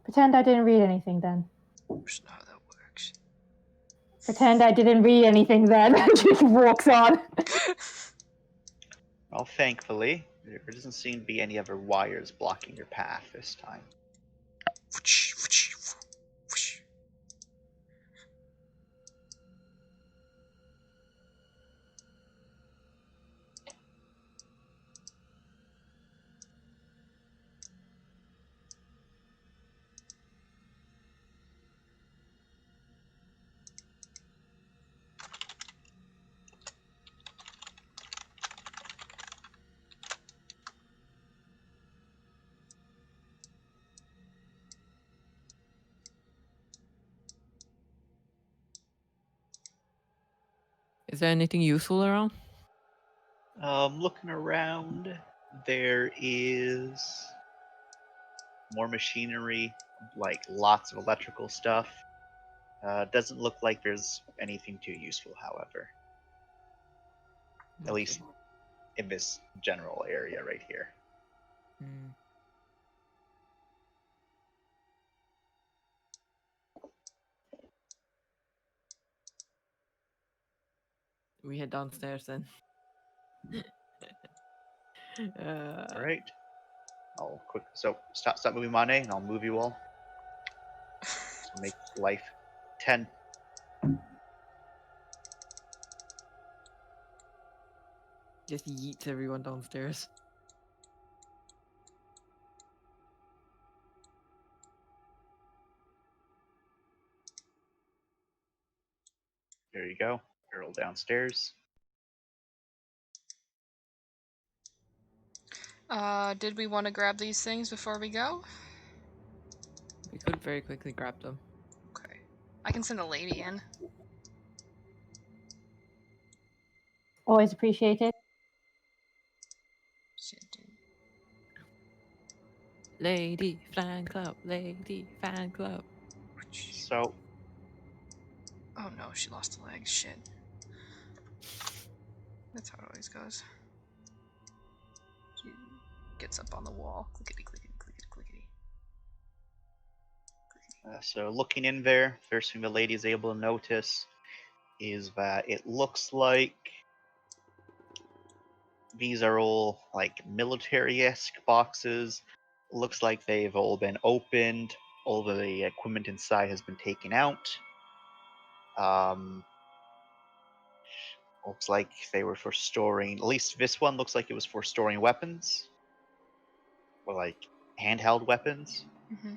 Pretend I didn't read anything then. That's not how that works. Pretend I didn't read anything then. She walks on. Well, thankfully, there doesn't seem to be any other wires blocking your path this time. Is there anything useful around? Looking around, there is more machinery, like lots of electrical stuff. Doesn't look like there's anything too useful, however. At least in this general area right here. Hmm. We head downstairs then. All right. I'll quick. So stop moving Mane, and I'll move you all. To make life 10. Just yeets everyone downstairs. There you go. You're all downstairs. Did we want to grab these things before we go? We could very quickly grab them. Okay. I can send a lady in. Always appreciated. Shit, dude. Lady fan club, lady fan club. So Oh no, she lost a leg. Shit. That's how it always goes. She gets up on the wall. Clickety, clickety, clickety, clickety. so looking in there, first thing the lady is able to notice is that it looks like these are all like military-esque boxes. Looks like they've all been opened. All the equipment inside has been taken out. Looks like they were for storing. At least this one looks like it was for storing weapons, or like handheld weapons. Mm-hmm.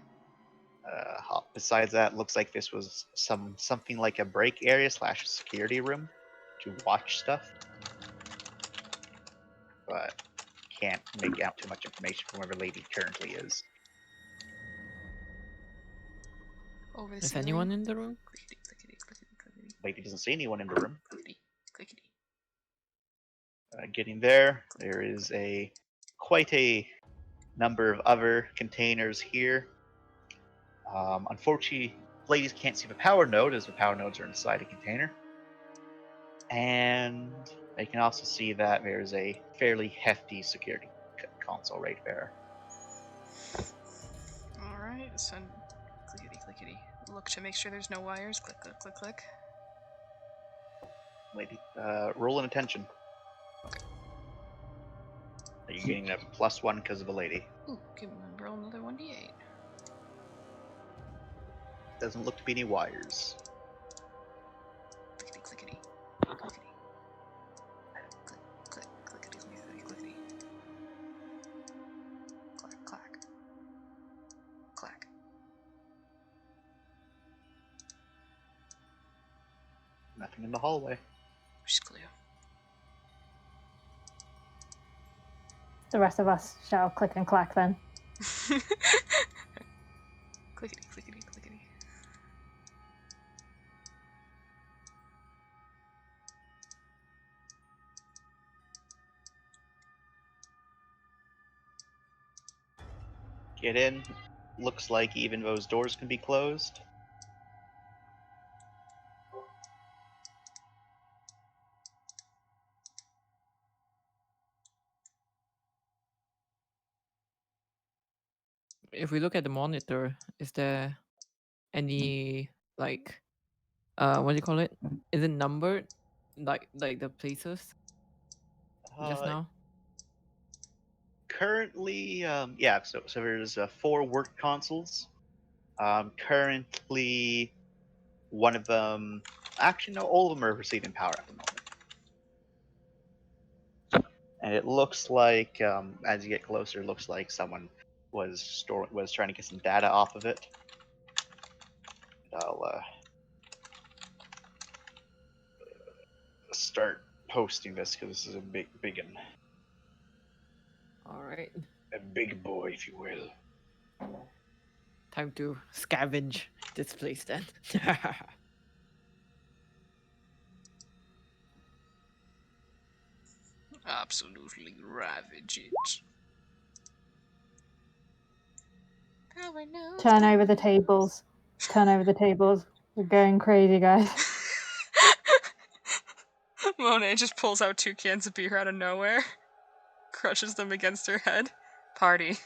Besides that, looks like this was something like a break area / security room to watch stuff, but can't make out too much information from where the lady currently is. Over the Is ceiling. anyone in the room? Clickety, clickety, clickety, clickety, Lady doesn't see anyone in the room. clickety, clickety. Getting there, there is quite a number of other containers here. Unfortunately, ladies can't see the power node as the power nodes are inside a container. And they can also see that there's a fairly hefty security console right there. Alright, so clickety, clickety. Look to make sure there's no wires. Click, click, click, click. Lady, roll an attention. Are you getting a +1 because of the lady? Ooh, give me roll another 1d8. Doesn't look to be any wires. Clickety, clickety, clickety. Click, click, clickety, clickety, clickety. Clack, clack. Clack. Nothing in the hallway. Which is clue. The rest of us shall click and clack then. Clickety, clickety, clickety. Get in. Looks like even those doors can be closed. If we look at the monitor, is there any like what do you call it? Is it numbered? Like the places just Uh, now? currently, so there's 4 work consoles. Currently, one of them, actually, no, all of them are receiving power at the moment. And it looks like, as you get closer, it looks like someone was trying to get some data off of it. I'll start posting this because this is a big one. All right. A big boy, if you will. Time to scavenge this place then. Absolutely ravage it. Power nodes. Turn over the tables. Turn over the tables. We're going crazy, guys. Monet just pulls out 2 cans of beer out of nowhere, crushes them against her head. Party.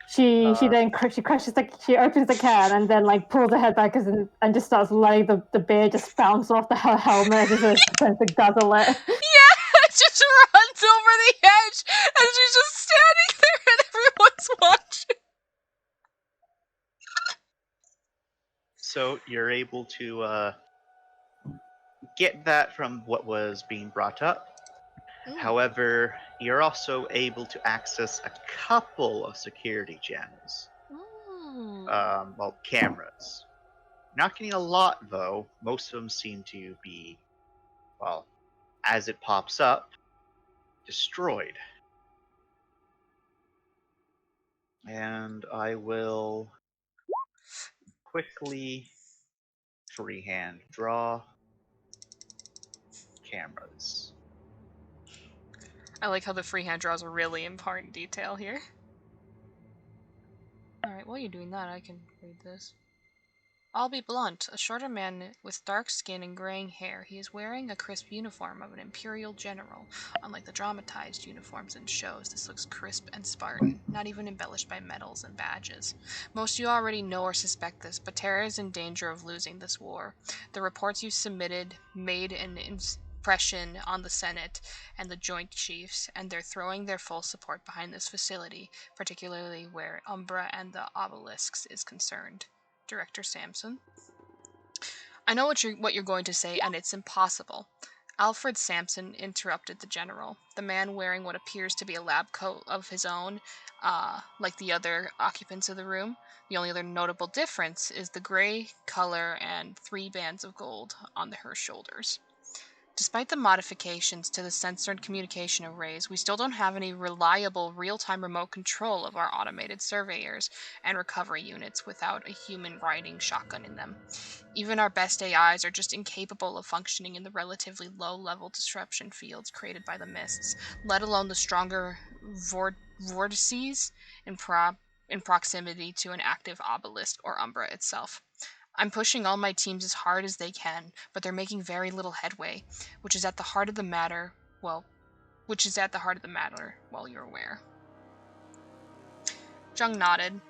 She then she crushes she opens the can and then like pulls her head back and just starts letting the beer just bounce off her helmet as she tends to guzzle it. Yeah, it just runs over the edge and she's just standing there and everyone's watching. So you're able to get that from what was being brought up. However, you're also able to access a couple of security channels. Cameras. Not getting a lot, though. Most of them seem to be, well, as it pops up, destroyed. And I will quickly freehand draw cameras. I like how the freehand draws a really important detail here. Alright, while you're doing that, I can read this. I'll be blunt. A shorter man with dark skin and graying hair. He is wearing a crisp uniform of an imperial general. Unlike the dramatized uniforms in shows, this looks crisp and Spartan, not even embellished by medals and badges. Most of you already know or suspect this, but Terra is in danger of losing this war. The reports you submitted made an impression on the Senate and the Joint Chiefs, and they're throwing their full support behind this facility, particularly where Umbra and the Obelisks is concerned. Director Samson. I know what you're going to say, and it's impossible. Alfred Sampson interrupted the general, the man wearing what appears to be a lab coat of his own, like the other occupants of the room. The only other notable difference is the gray color and 3 bands of gold on her shoulders. Despite the modifications to the sensor and communication arrays, we still don't have any reliable real-time remote control of our automated surveyors and recovery units without a human riding shotgun in them. Even our best AIs are just incapable of functioning in the relatively low-level disruption fields created by the mists, let alone the stronger vortices in proximity to an active obelisk or Umbra itself. I'm pushing all my teams as hard as they can, but they're making very little headway, which is at the heart of the matter, while you're aware. Jung nodded.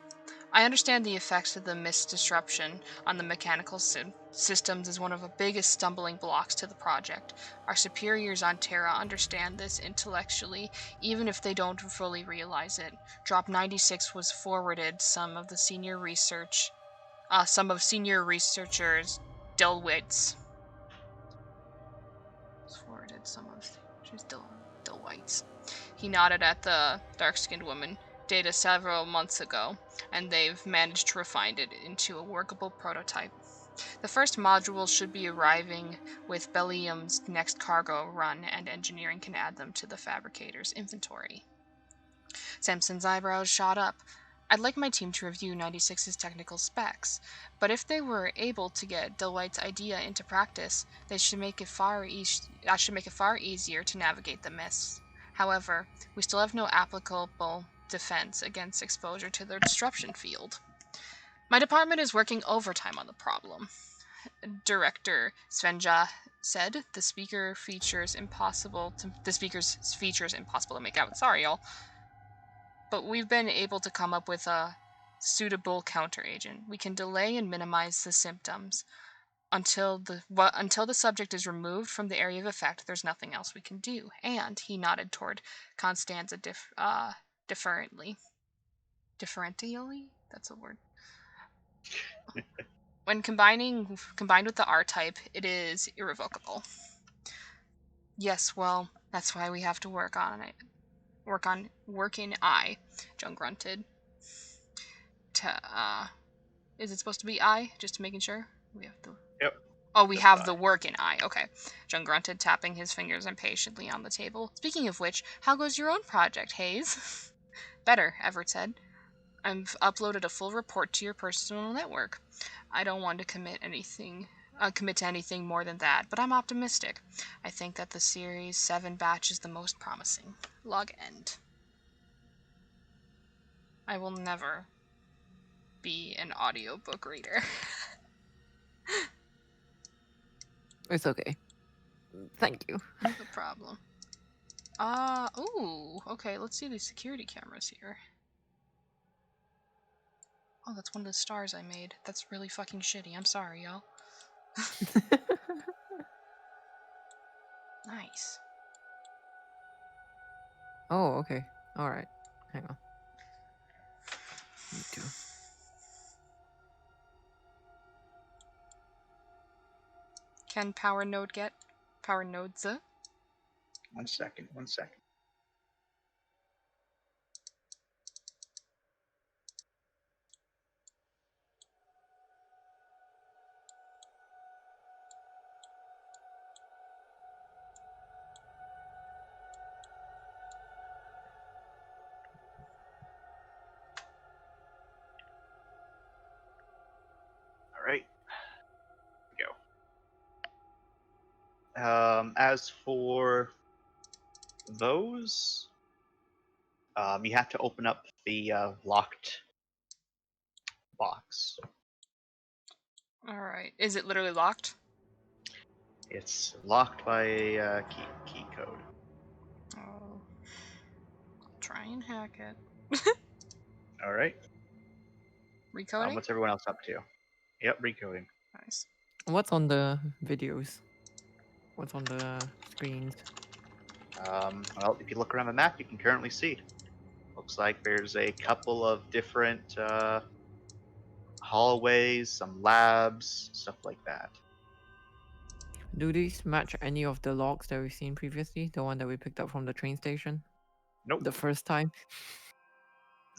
I understand the effects of the mist disruption on the mechanical systems is one of the biggest stumbling blocks to the project. Our superiors on Terra understand this intellectually, even if they don't fully realize it. Drop 96 was forwarded some of senior researchers Dilwitz. Forwarded some of Dilwites. He nodded at the dark-skinned woman. Data several months ago, and they've managed to refine it into a workable prototype. The first module should be arriving with Bellium's next cargo run, and engineering can add them to the fabricator's inventory. Samson's eyebrows shot up. I'd like my team to review 96's technical specs, but if they were able to get Dilwite's idea into practice, that should make it far easier to navigate the mists. However, we still have no applicable defense against exposure to their disruption field. My department is working overtime on the problem, Director Svenja said. The speaker's features impossible to make out. Sorry, y'all. But we've been able to come up with a suitable counteragent. We can delay and minimize the symptoms, until the subject is removed from the area of effect, there's nothing else we can do. And he nodded toward Constanza differently. Differentially? That's a word. When combined with the R type, it is irrevocable. Yes, well, that's why we have to work on it. Working I, Joan grunted. Is it supposed to be I? Just making sure? We have to... Yep. Oh, we That's have I. the work in I. Okay. Joan grunted, tapping his fingers impatiently on the table. Speaking of which, how goes your own project, Hayes? Better, Everett said. I've uploaded a full report to your personal network. I don't want to commit to anything more than that, but I'm optimistic. I think that the Series 7 batch is the most promising. Log end. I will never be an audiobook reader. It's okay. Thank you. No problem. Ooh, okay, let's see these security cameras here. Oh, that's one of the stars I made. That's really fucking shitty. I'm sorry, y'all. Nice. Oh, okay. All right. Hang on. Me too. Can power nodes? 1 second. 1 second. All right. Here we go. As for those, you have to open up the locked box. Alright. Is it literally locked? It's locked by a key code. Oh. I'll try and hack it. All right. Recoding? What's everyone else up to? Yep, recoding. Nice. What's on the videos? What's on the screens? Well, if you look around the map, you can currently see. Looks like there's a couple of different hallways, some labs, stuff like that. Do these match any of the logs that we've seen previously? The one that we picked up from the train station? Nope. The first time?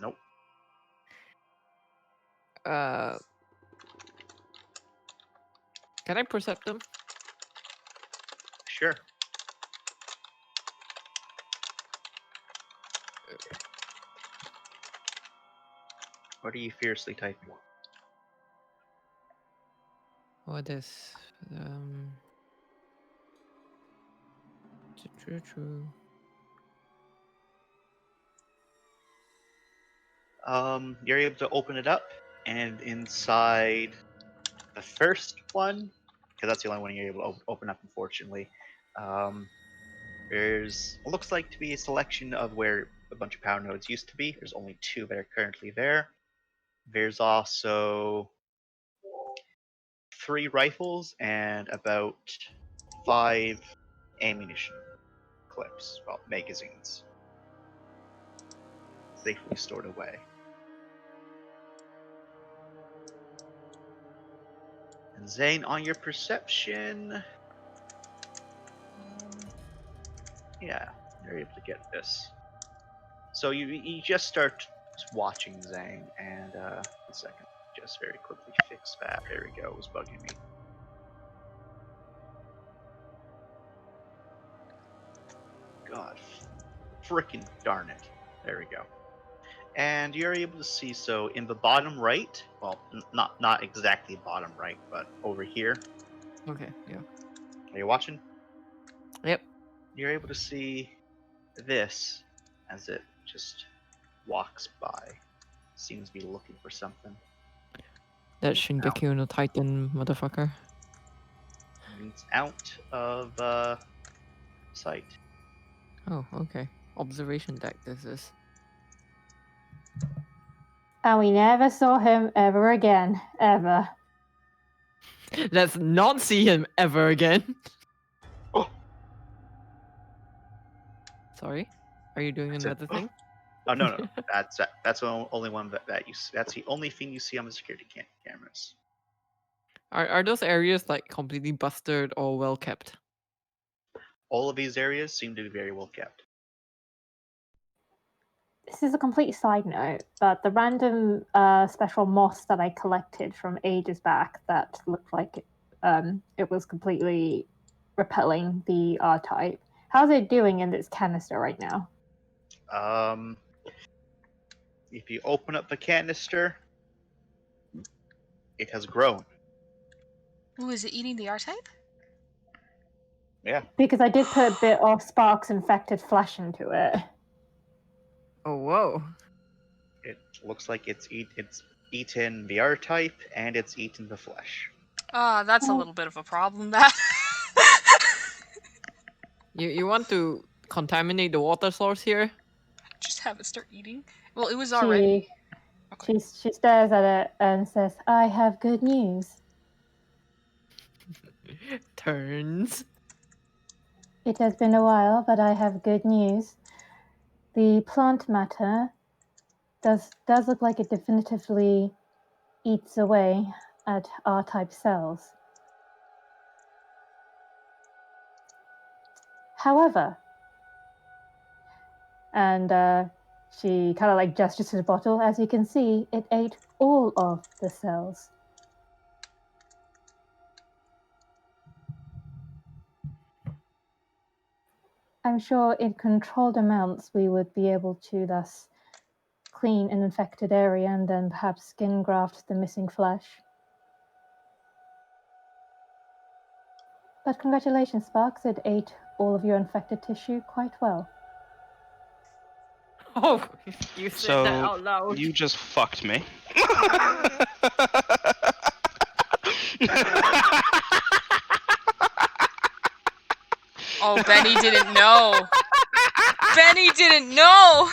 Nope. Can I percept them? Sure. What are you fiercely typing? What is true. You're able to open it up, and inside the first one, because that's the only one you're able to open up, unfortunately. There's what looks like to be a selection of where a bunch of power nodes used to be. There's only 2 that are currently there. There's also 3 rifles and about 5 ammunition clips, well, magazines, safely stored away. And Zane, on your perception, yeah, you're able to get this. So you just start watching Zane, and 1 second, just very quickly fix that. There we go. It was bugging me. God, frickin' darn it. There we go. And you're able to see, so in the bottom right, well, not exactly bottom right, but over here. Okay, yeah. Are you watching? Yep. You're able to see this as it just walks by. Seems to be looking for something. That Shingeki no Titan motherfucker. And it's out of sight. Oh, okay. Observation deck, this is. And we never saw him ever again. Ever. Let's not see him ever again. Oh. Sorry? Are you doing another thing? Oh no. That's the only one that you. That's the only thing you see on the security cameras. Are those areas like completely busted or well kept? All of these areas seem to be very well kept. This is a complete side note, but the random special moss that I collected from ages back that looked like it was completely repelling the R-type. How's it doing in its canister right now? If you open up the canister, it has grown. Ooh, is it eating the R-type? Yeah. Because I did put a bit of Spark's infected flesh into it. Oh, whoa. It looks like it's eaten the R-type and it's eaten the flesh. That's a little bit of a problem. That. You want to contaminate the water source here? Just have it start eating. Well, it was already. Okay. She stares at it and says, "I have good news. Turns. It has been a while, but I have good news. The plant matter does look like it definitively eats away at R-type cells. However," and she kind of like gestures to the bottle, "as you can see, it ate all of the cells. I'm sure in controlled amounts we would be able to thus clean an infected area and then perhaps skin graft the missing flesh. But congratulations, Sparks, it ate all of your infected tissue quite well." Oh, you said So that out loud. you just fucked me. Oh, Benny didn't know. Benny didn't know.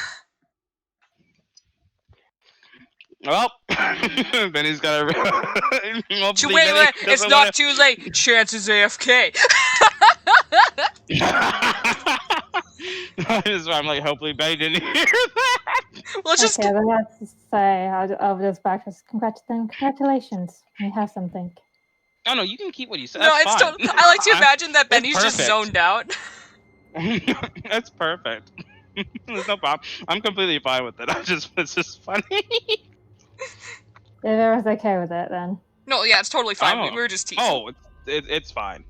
Well, Benny's got a. Wait, it's not too late. Chances AFK. I'm like, hopefully Benny didn't hear that. Well, just. Okay, then let's say I'll just back. Congratulations, you have something. Oh no, you can keep what you said. No, That's it's fine. totally. I like to imagine that Benny's just perfect. zoned out. That's perfect. There's no problem. I'm completely fine with it. It's just funny. If everyone's okay with it, then. No, yeah, it's totally fine. We were just teasing. Oh, it's fine.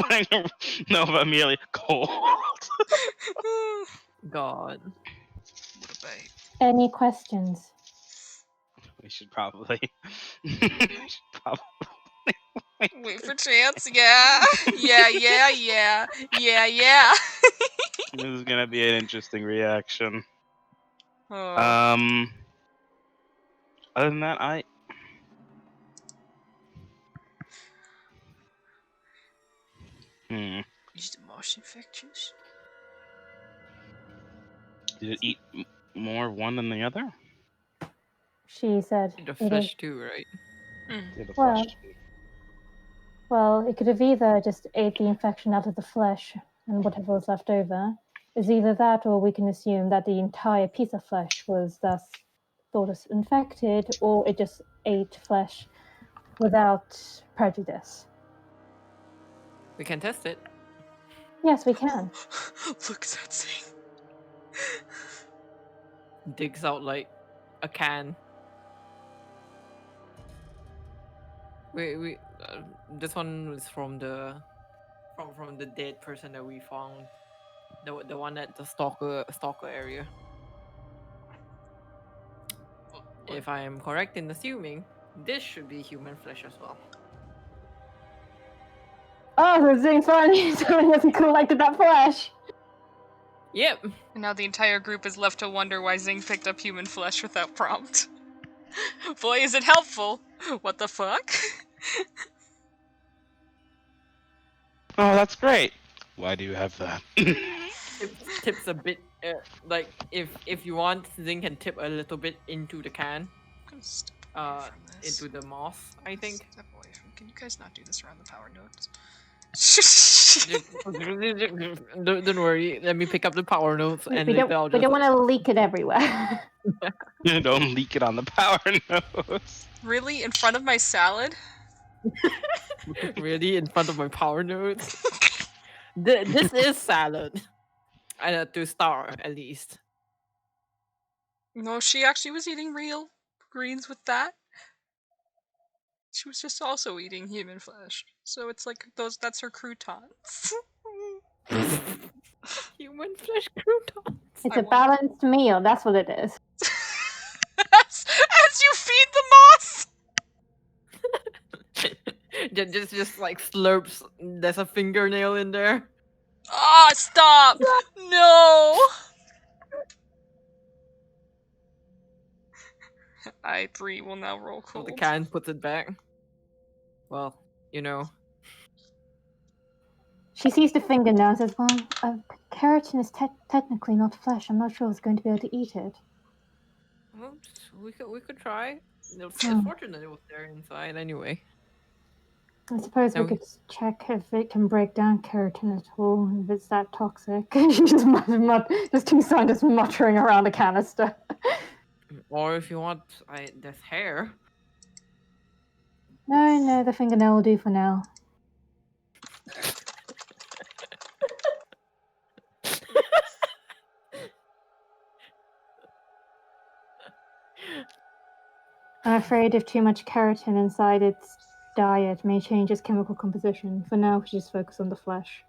Like, no, but immediately cold. God. What a bait. Any questions? We should probably. Wait for chance. Yeah. Yeah. This is gonna be an interesting reaction. Oh. Other than that, Use the motion infections. Did it eat more of one than the other? She said. The "It flesh is- too, right? Yeah, the Well- flesh. Well, it could have either just ate the infection out of the flesh and whatever was left over. It's either that, or we can assume that the entire piece of flesh was thus thought as infected, or it just ate flesh without prejudice. We can test it. Yes, we can. Look at that thing. Digs out like a can. We this one was from the dead person that we found. The one at the stalker area. If I am correct in assuming, this should be human flesh as well. Oh, the Zing finally has collected that flesh. Yep. And now the entire group is left to wonder why Zing picked up human flesh without prompt. Boy, is it helpful. What the fuck? Oh, that's great. Why do you have that? Tips a bit like if you want, Zing can tip a little bit into the can, I'm gonna step away from this. into the moss. I think. Step away from. Can you guys not do this around the power nodes? Don't worry. Let me pick up the power notes and We later I'll don't just. want to leak it everywhere. Don't leak it on the power nose. Really? In front of my salad? Really in front of my power notes. This is salad. To Star at least. No, she actually was eating real greens with that. She was just also eating human flesh. So it's like that's her croutons. Human flesh croutons. It's I a want- balanced meal. That's what it is. as you feed the moss! just like slurps. There's a fingernail in there. Ah, stop! No! I3 will now roll So cold. the can puts it back. Well, you know. She sees the fingernail and says, well, keratin is technically not flesh. I'm not sure I was going to be able to eat it. Well, we could try. It's Hmm. fortunate it was there inside anyway. I suppose Now we could check if it can break down keratin at all, if it's that toxic. Just two scientists muttering around a canister. Or if you want, there's hair. No, the fingernail will do for now. I'm afraid if too much keratin inside its diet may change its chemical composition. For now, we should just focus on the flesh.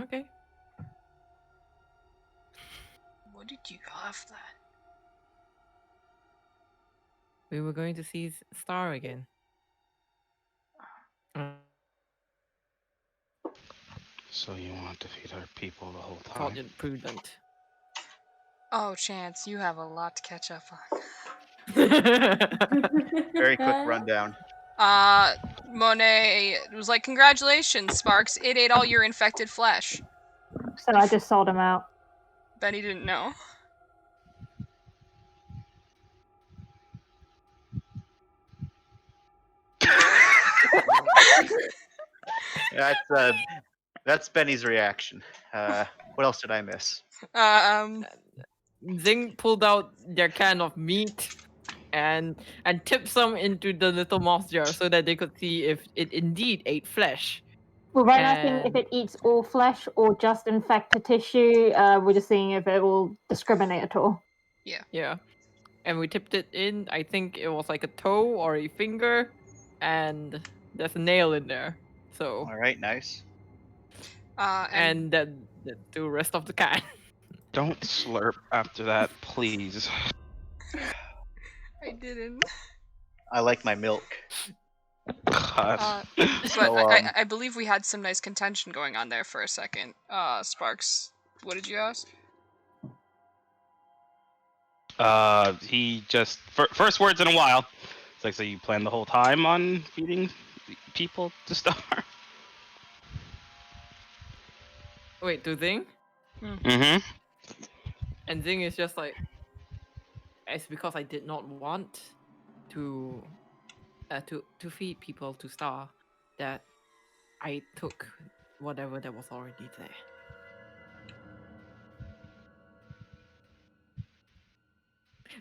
Okay. What did you have that? We were going to see Star again. So you want to feed our people the whole Thought time? it prudent. Oh, Chance, you have a lot to catch up on. Very quick rundown. Monet was like, congratulations, Sparks. It ate all your infected flesh. So I just sold him out. Benny didn't know. That's Benny's reaction. What else did I miss? Zing pulled out their can of meat and tipped some into the little moss jar so that they could see if it indeed ate flesh. Well, right now, seeing if And- it eats all flesh or just infected tissue. We're just seeing if it will discriminate at all. Yeah. And we tipped it in. I think it was like a toe or a finger, and there's a nail in there. So All right, nice. and then the rest of the can. Don't slurp after that, please. I didn't. I like my milk. God. But So, I believe we had some nice contention going on there for a second. Sparks, what did you ask? He just first words in a while. It's like, so you plan the whole time on feeding people to Star? Wait, to Zing? Mm-hmm. And Zing is just like, it's because I did not want to feed people to Star that I took whatever that was already there.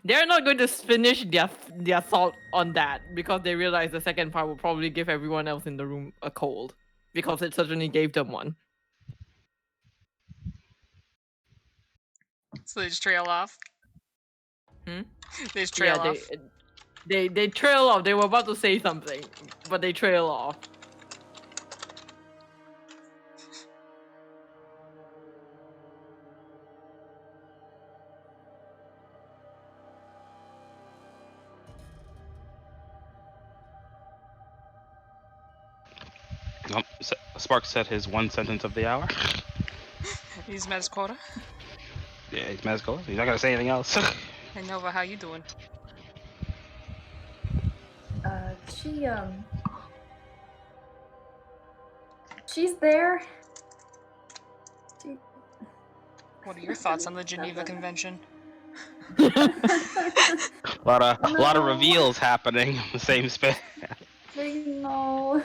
They're not going to finish their thought on that because they realize the second part will probably give everyone else in the room a cold because it certainly gave them one. So they just trail off. Hmm? They just trail off. They trail off. They were about to say something, but they trail off. Nope. Spark said his one sentence of the hour. He's met his quota. Yeah, he's magical. He's not gonna say anything else. Hey Nova, how you doing? She's there. What are your thoughts on the Geneva Nothing. Convention? A lot of No. reveals happening in the same space. No.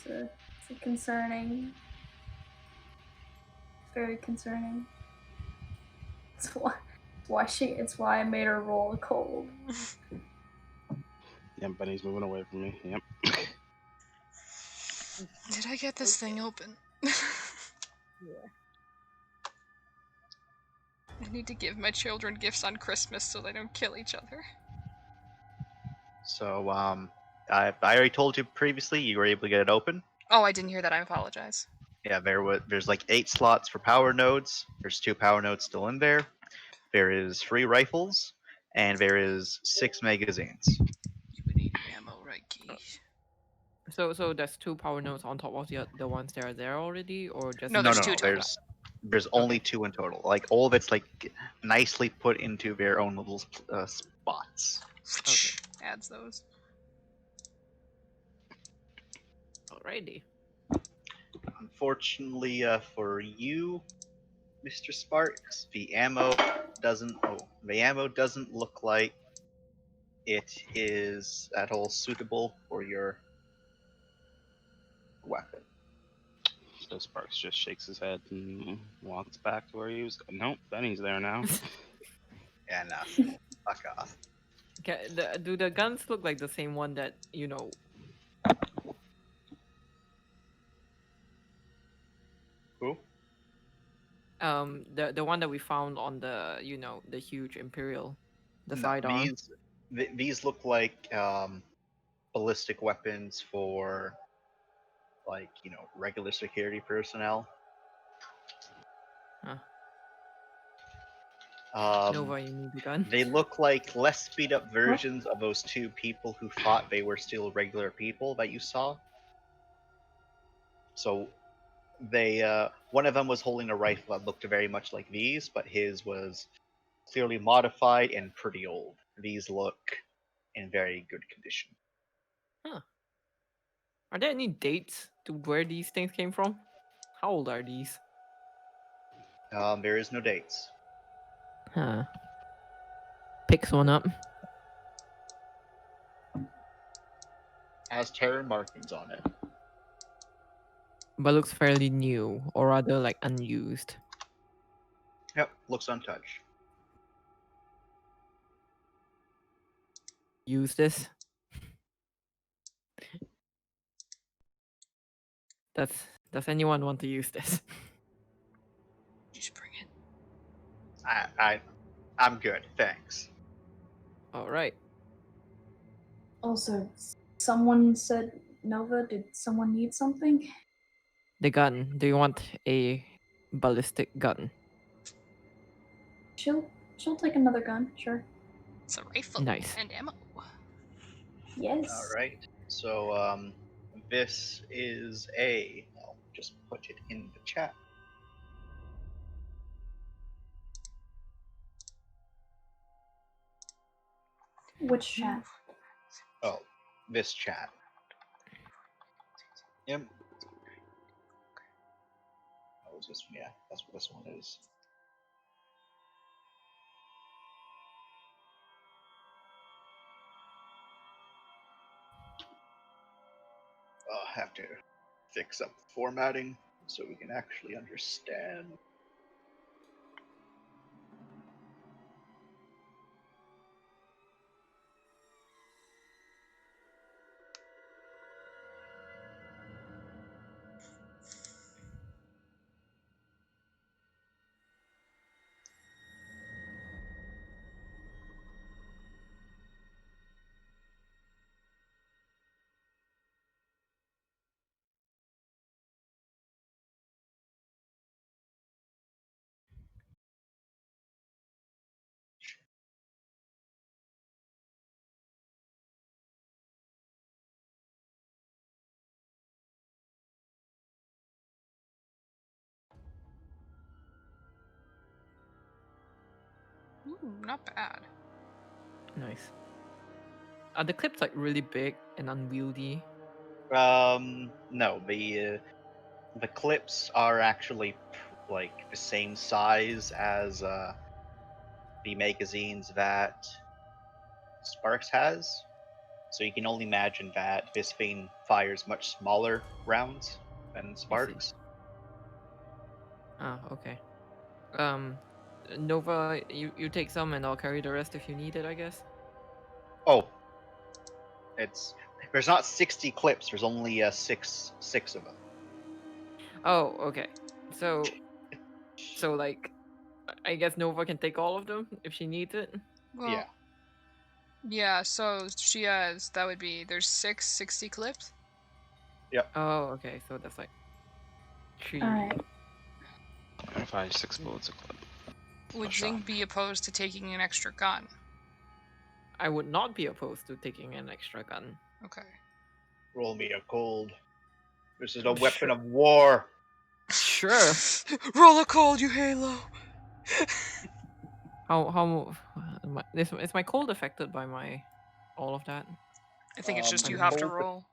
It's concerning. Very concerning. It's why I made her roll cold. Yep, Benny's moving away from me. Yep. Did I get this thing open? Yeah. I need to give my children gifts on Christmas so they don't kill each other. So, I already told you previously you were able to get it open. Oh, I didn't hear that. I apologize. Yeah, there's like 8 slots for power nodes. There's 2 power nodes still in there. There is 3 rifles, and there is 6 magazines. You would need ammo, right, Key? So there's 2 power nodes on top of the ones that are there already, or just No, No, there's no, 2 no. total. There's only 2 in total. Like all of it's like nicely put into their own little spots. Okay. Adds those. Alrighty. Unfortunately for you, Mr. Sparks, the ammo doesn't look like it is at all suitable for your weapon. So Sparks just shakes his head and walks back to where he was. Nope, Benny's there now. Yeah, no. Fuck off. Okay, do the guns look like the same one that Who? the one that we found on the the huge Imperial, the No, sidearm? these look like ballistic weapons for like regular security personnel. Huh. Um, Nova, you need the gun. They look like less speed up versions of those 2 people who thought they were still regular people that you saw. So they one of them was holding a rifle that looked very much like these, but his was clearly modified and pretty old. These look in very good condition. Are there any dates to where these things came from? How old are these? There is no dates. Huh. Picks one up. Has Terran markings on it. But looks fairly new, or rather like unused. Yep, looks untouched. Use this. Does anyone want to use this? Just bring it. I'm good, thanks. Alright. Also, someone said Nova. Did someone need something? The gun. Do you want a ballistic gun? She'll take another gun. Sure. It's a rifle Nice. and ammo. Yes. All right. So this is I'll just put it in the chat. Which chat? Oh, this chat. Yep. Oh, is this? Yeah, that's what this one is. I'll have to fix up the formatting so we can actually understand. Ooh, not bad. Nice. Are the clips like really big and unwieldy? No, The clips are actually like the same size as the magazines that Sparks has. So you can only imagine that Bisping fires much smaller rounds than Sparks. Ah, okay. Nova, you take some and I'll carry the rest if you need it, I guess. Oh, there's not 60 clips. There's only six of them. Oh, okay. So like, I guess Nova can take all of them if she needs it. Well, Yeah. yeah, so she has, that would be, there's 60 clips? Oh, okay. So that's like 3. Alright. 5, 6 bullets a clip. Would shot. Zing be opposed to taking an extra gun? I would not be opposed to taking an extra gun. Okay. Roll me a cold. This is a weapon Sure. of war. Sure. Roll a cold, you Halo! How is my cold affected by my all of that? I think it's just you your have to cold- roll.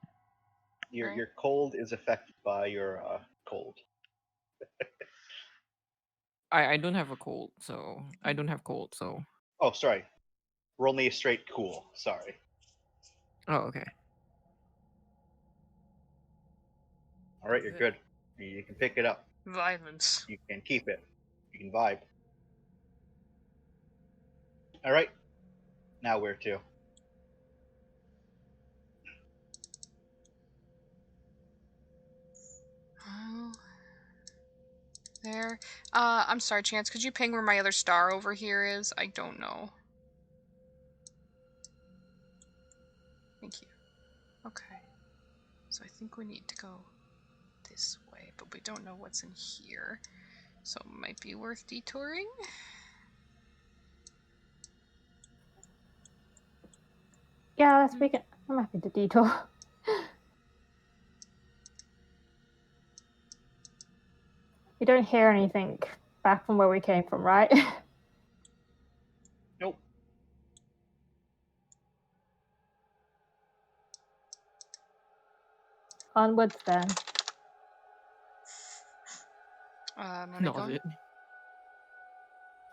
Your Right. your cold is affected by your cold. I don't have a cold, so I don't have cold, so Oh, sorry. Roll me a straight cool. Sorry. oh okay. All right, you're good. You can pick it up. Violence. You can keep it. You can vibe. All right. Now where to? Oh. There. I'm sorry, Chance, could you ping where my other star over here is? I don't know. Thank you. Okay. So I think we need to go this way, but we don't know what's in here. So it might be worth detouring. Yeah, let's make it. I'm happy to detour. You don't hear anything back from where we came from, right? Nope. Onwards then. Money Not going? it.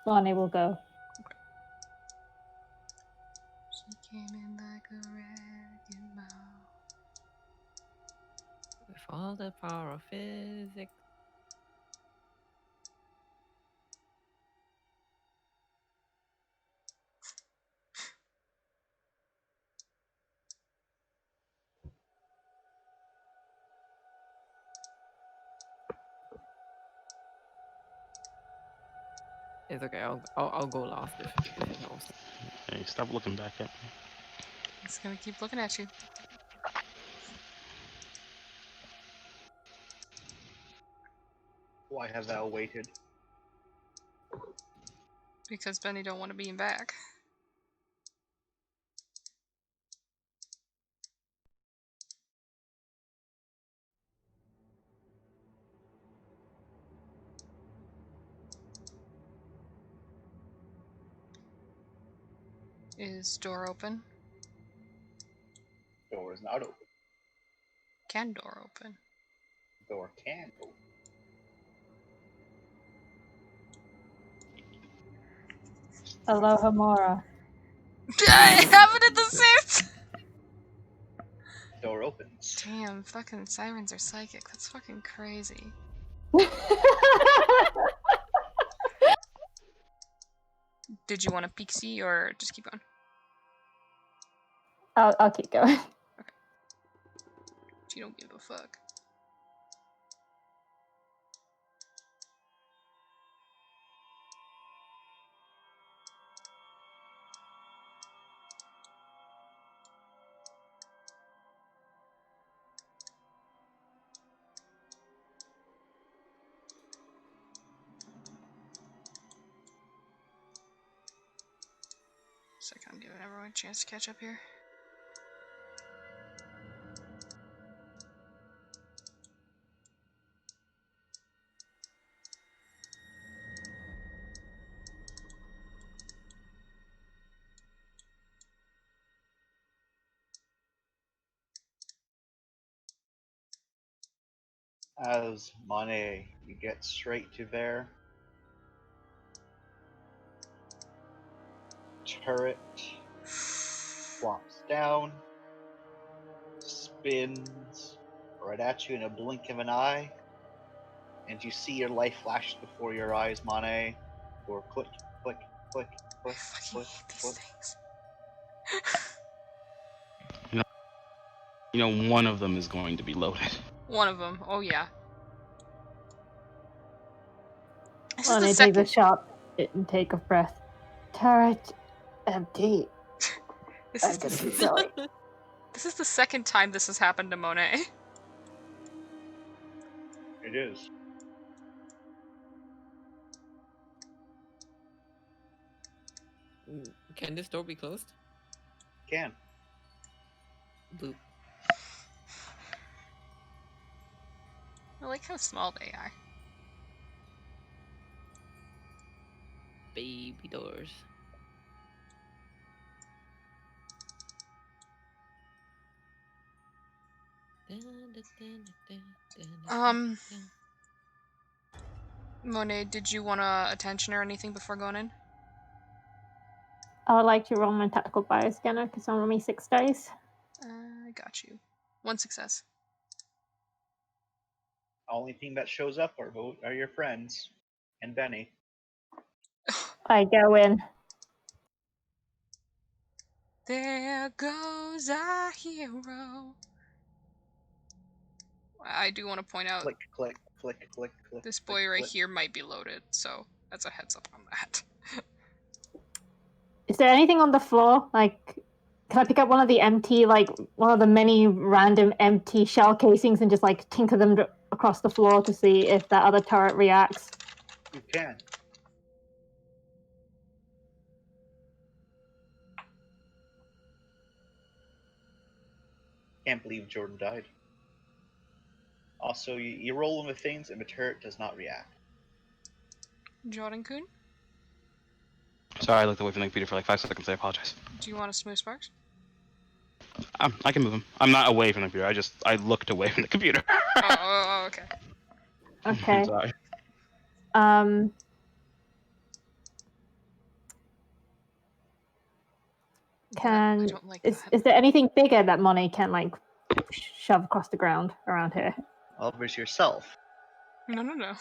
Lonnie will go. She came in like a wrecking ball. With all the power of physics. It's okay. I'll go last if it helps. Hey, stop looking back at me. It's gonna keep looking at you. Why have thou waited? Because Benny don't want to be back. Is door open? Door is not open. Can door open? Door can open. Aloha Mora. I have it at the same time! Door opens. Damn, fucking sirens are psychic. That's fucking crazy. Did you want a pixie or just keep going? I'll keep going. You don't give a fuck. Second, I'm giving everyone a chance to catch up here. As Monet, you get straight to there. Turret flops down, spins right at you in a blink of an eye, and you see your life flash before your eyes, Monet. Or click, click, click, I click, fucking click, hate these click. things. You know, one of them is going to be loaded. One of them. Oh yeah. This is Well, the they take a second. sharp intake of breath. Turret empty. This I'm is gonna the, keep going. this is the second time this has happened to Monet. It is. Can this door be closed? Can. Boop. I like how small they are. Baby doors. Monet, did you want attention or anything before going in? I would like to roll my tactical bioscanner because I'm only 6 days. I got you. 1 success. Only thing that shows up are your friends and Benny. I go in. There goes our hero. I do want to point out Click, click, click, click, click. this click, boy right click. here might be loaded, so that's a heads up on that. Is there anything on the floor? Like, can I pick up one of the empty, like, one of the many random empty shell casings and just, like, tinker them across the floor to see if that other turret reacts? You can. Can't believe Jordan died. Also, you roll him with things and the turret does not react. Jordan-kun, Sorry, I looked away from the computer for like 5 seconds. I apologize. do you want to smooth sparks? I can move him. I'm not away from the computer. I looked away from the computer. Okay. Okay. Sorry. Um. I Can don't like is that. is there anything bigger that Monet can like shove across the ground around here? Well, there's yourself. No. You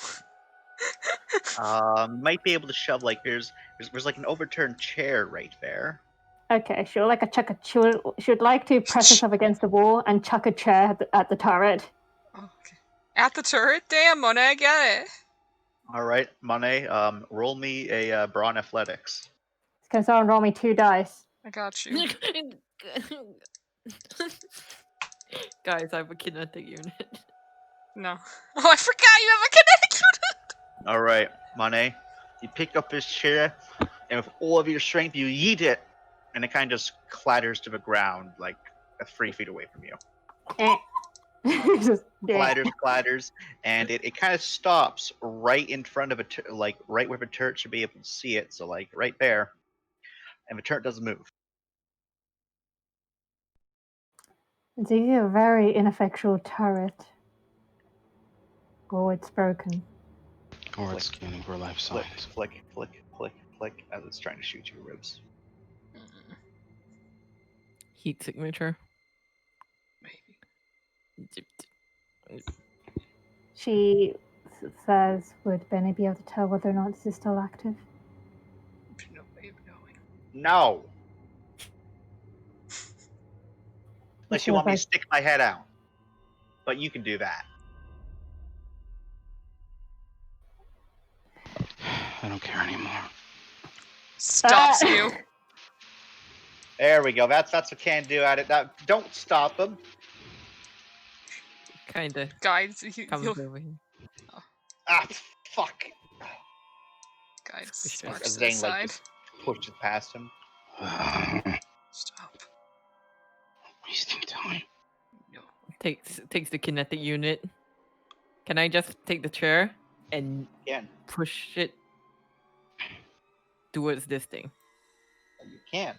might be able to shove like there's like an overturned chair right there. Okay, she would like a chuck a she would like to press herself against the wall and chuck a chair at the turret. Okay. At the turret? Damn, Monet, get it. All right, Monet. Roll me a brawn athletics. Can someone roll me 2 dice? I got you. Guys, I have a kinetic unit. No. Oh, I forgot you have a kinetic unit. All right, Monet. You pick up his chair, and with all of your strength, you yeet it, and it kind of just clatters to the ground like 3 feet away from you. Just Clatters, and it kind of stops right in front of like right where the turret should be able to see it. So like right there, and the turret doesn't move. It's either a very ineffectual turret, or it's broken. Or it's scanning for life Flick, signs. flick, flick, flick, flick, as it's trying to shoot your ribs. Heat signature. Maybe. She says, "Would Benny be able to tell whether or not this is still active?" No way of knowing. No, unless She you was want me to like, stick my head out, but you can do that. I don't care anymore. Stops you. There we go. That's what can do at it. That don't stop him. Kinda Guides. comes You'll over here. Ah, fuck. guide Sure. sparks to the Zane like side. just pushes past him. Stop. Wasting time. No. Takes the kinetic unit. Can I just take the chair and Again, push it towards this thing? you can.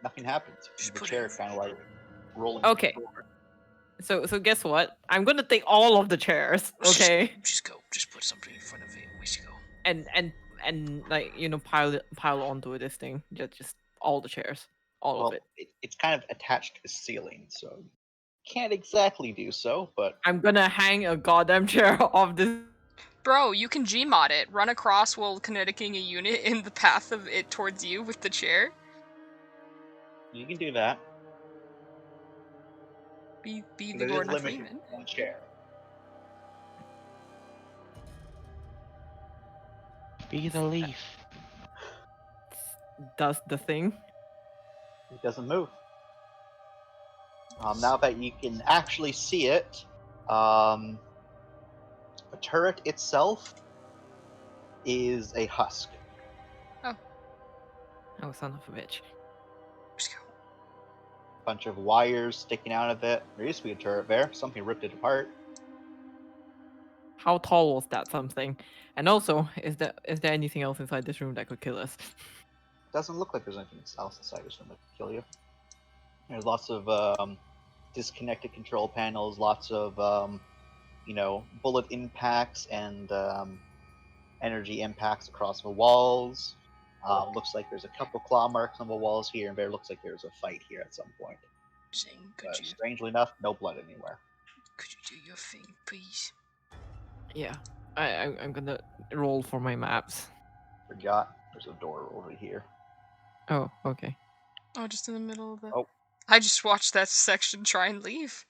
Nothing happens. Just The put chair it- kind of like rolling. Okay. forward. So guess what? I'm gonna take all of the chairs, okay, Just go. Just put something in front of it. We should go. and like pile onto this thing. Just all the chairs, all of Well, it. it's kind of attached to the ceiling, so can't exactly do so, but I'm gonna hang a goddamn chair off this. Bro, you can Gmod it. Run across while kineticing a unit in the path of it towards you with the chair. you can do that. Be But the it is Gordon limited Freeman. to one chair. Be the leaf. Does the thing. It doesn't move. Now that you can actually see it, the turret itself is a husk. Oh, son of a bitch. Just go. Bunch of wires sticking out of it. There used to be a turret there. Something ripped it apart. How tall was that something? And also, is there anything else inside this room that could kill us? Doesn't look like there's anything else inside this room that could kill you. There's lots of disconnected control panels, lots of bullet impacts and energy impacts across the walls. Looks like there's a couple claw marks on the walls here, and there looks like there's a fight here at some point. Zing, But strangely enough, no blood anywhere. could you do your thing, please? Yeah, I'm gonna roll for my maps. Forgot there's a door over here. Oh, okay. Oh, just in the middle of the. Oh. I just watched that section try and leave.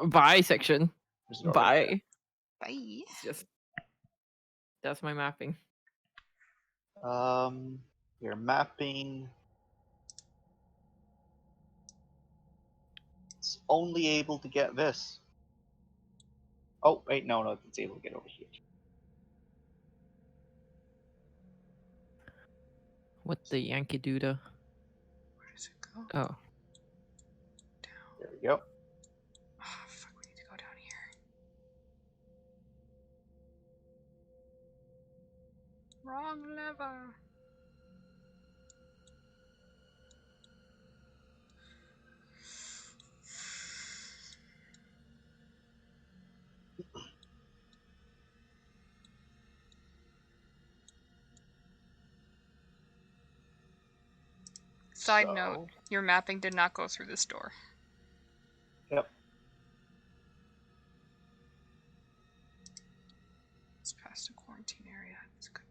Bye section. There's a door right Bye. Bye. It's just that's my mapping. there. Your mapping. It's only able to get this. Oh, wait, no, it's able to get over here. What the Yankee Doodle? Where does it go? Oh, There we go. Oh, fuck, we need to go down here. Wrong lever. Side note, your mapping did not go through this door. Yep. It's past a quarantine area. That's a good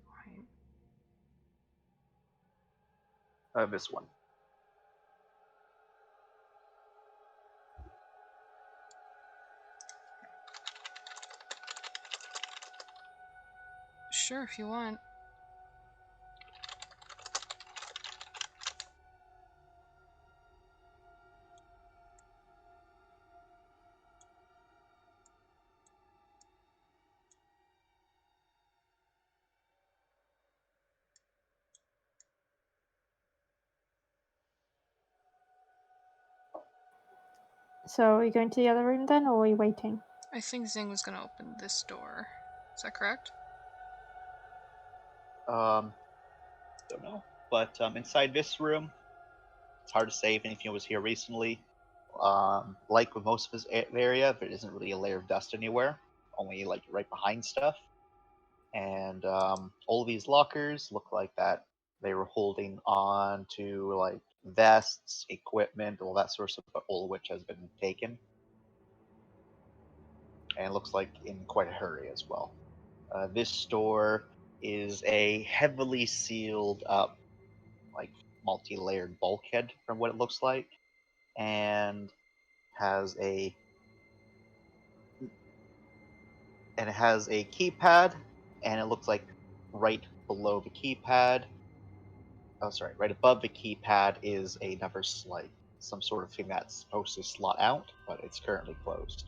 point. This one. Sure, if you want. So are you going to the other room then, or are you waiting? I think Zing was gonna open this door. Is that correct? Don't know. But inside this room, it's hard to say if anything was here recently. Like with most of this area, there isn't really a layer of dust anywhere, only like right behind stuff. And all of these lockers look like that they were holding on to like vests, equipment, all that sort of stuff, but all of which has been taken. And it looks like in quite a hurry as well. This store is a heavily sealed up, like multi-layered bulkhead from what it looks like, and has a keypad, and it looks like right below the keypad. Oh, sorry, right above the keypad is another like some sort of thing that's supposed to slot out, but it's currently closed.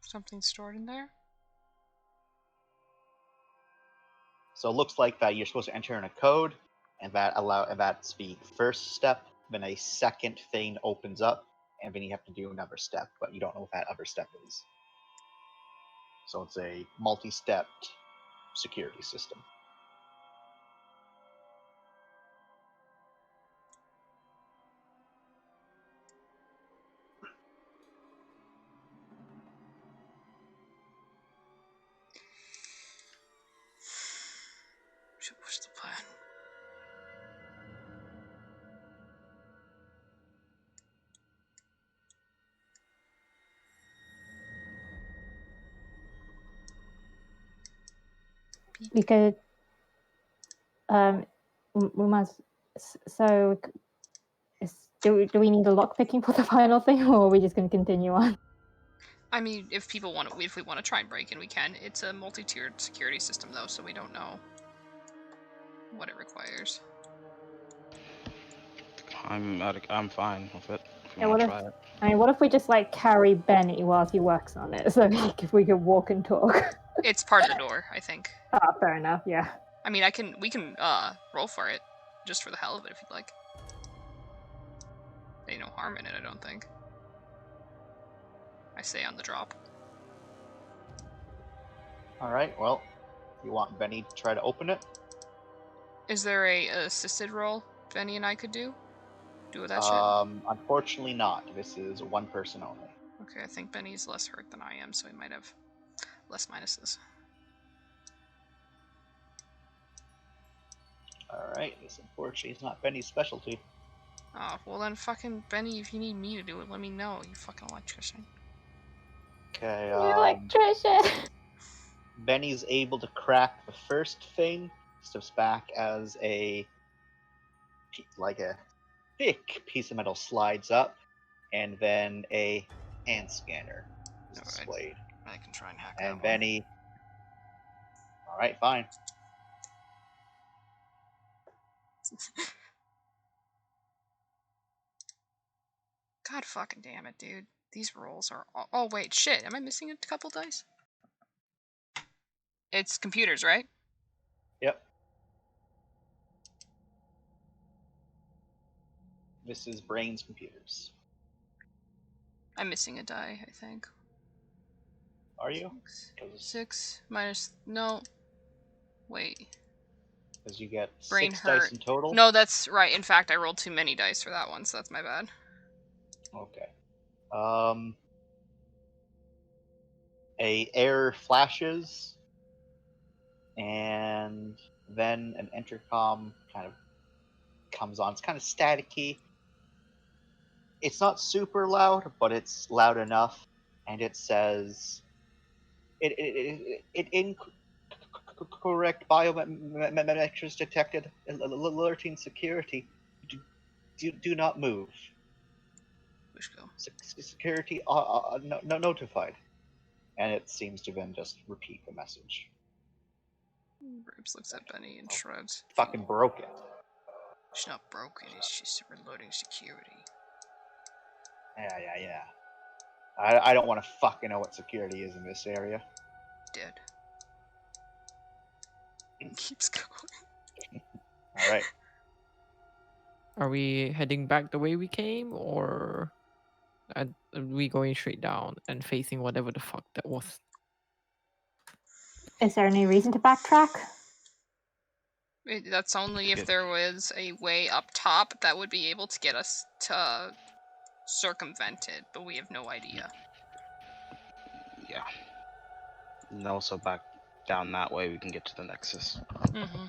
Something stored in there? So it looks like that you're supposed to enter in a code, and that's the first step. Then a second thing opens up, and then you have to do another step, but you don't know what that other step is. So it's a multi-stepped security system. What's the plan? We could. We must. So, do we need a lock picking for the final thing, or are we just going to continue on? I mean, if we want to try and break in, we can. It's a multi-tiered security system, though, so we don't know what it requires. I'm fine with it. If you Yeah, want what to if? try it. I mean, what if we just like carry Benny while he works on it, so if we could walk and talk? It's part of the door, I think. Ah, fair enough. Yeah. I mean, we can roll for it, just for the hell of it, if you'd like. Ain't no harm in it, I don't think. I say on the drop. Alright, well, you want Benny to try to open it? Is there a assisted roll Benny and I could do? Do with that shit? Unfortunately not. This is one person only. Okay, I think Benny's less hurt than I am, so he might have less minuses. Alright, this unfortunately is not Benny's specialty. Oh, well then fucking Benny, if you need me to do it, let me know, you fucking electrician. Okay, Electrician. Benny's able to crack the first thing, steps back as a thick piece of metal slides up, and then a hand scanner is Alright. displayed. I can try and hack And that Benny, alright, fine. one. God fucking damn it, dude. These rolls are oh wait, shit, am I missing a couple dice? It's computers, right? Yep. This is Brains Computers. I'm missing a die, I think. Are you? 6 minus no. Wait. Because you get Brain 6 hurt. dice in total? No, that's right. In fact, I rolled too many dice for that one, so that's my bad. Okay. A error flashes, and then an intercom kind of comes on. It's kind of staticky. It's not super loud, but it's loud enough, and it says incorrect biometrics detected, alerting security. Do not move. Security notified. And it seems to then just repeat the message. Ribs looks at Benny and shrugs. Fucking broken. She's not broken, it's just reloading security. Yeah. I don't want to fucking know what security is in this area. Dead. Keeps going. Alright. Are we heading back the way we came, or are we going straight down and facing whatever the fuck that was? Is there any reason to backtrack? That's only if there was a way up top that would be able to get us to circumvent it, but we have no idea. Yeah. And also back down that way we can get to the Nexus. Mm-hmm.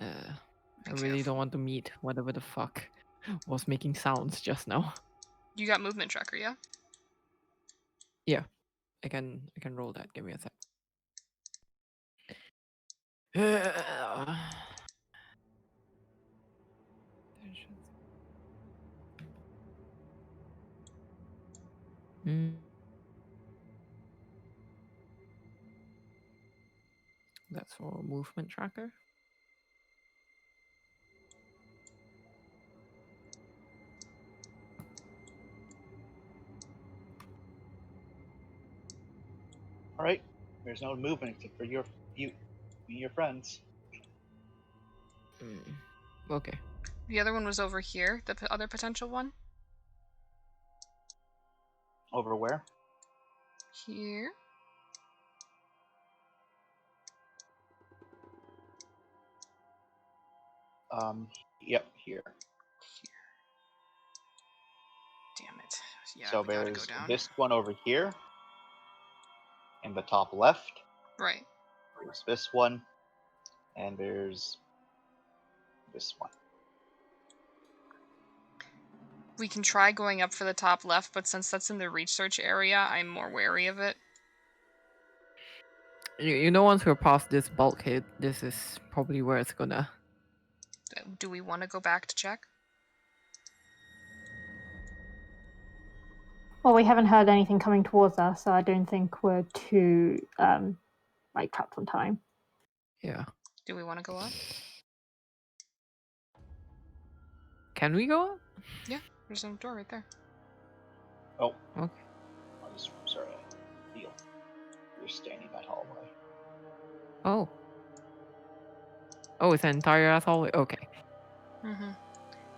I really don't want to meet whatever the fuck was making sounds just now. You got movement tracker, yeah? Yeah, I can roll that. Give me a sec. That's for movement tracker. Alright. There's no movement except for you and your friends. Okay. The other one was over here, the other potential one. Over where? Here. Yep, here. Damn it. Yeah, So we gotta there's go down. this one over here. in the top left. Right. There's this one, and there's this one. We can try going up for the top left, but since that's in the research area, I'm more wary of it. You know, once we're past this bulkhead, this is probably where it's gonna. Do we want to go back to check? Well, we haven't heard anything coming towards us, so I don't think we're too trapped on time. Yeah. Do we want to go up? Can we go up? Yeah, there's a door right there. Oh, Okay. I was sorry. Feel you're standing that hallway. Oh. Oh, it's an entire ass hallway. Okay. Mm-hmm.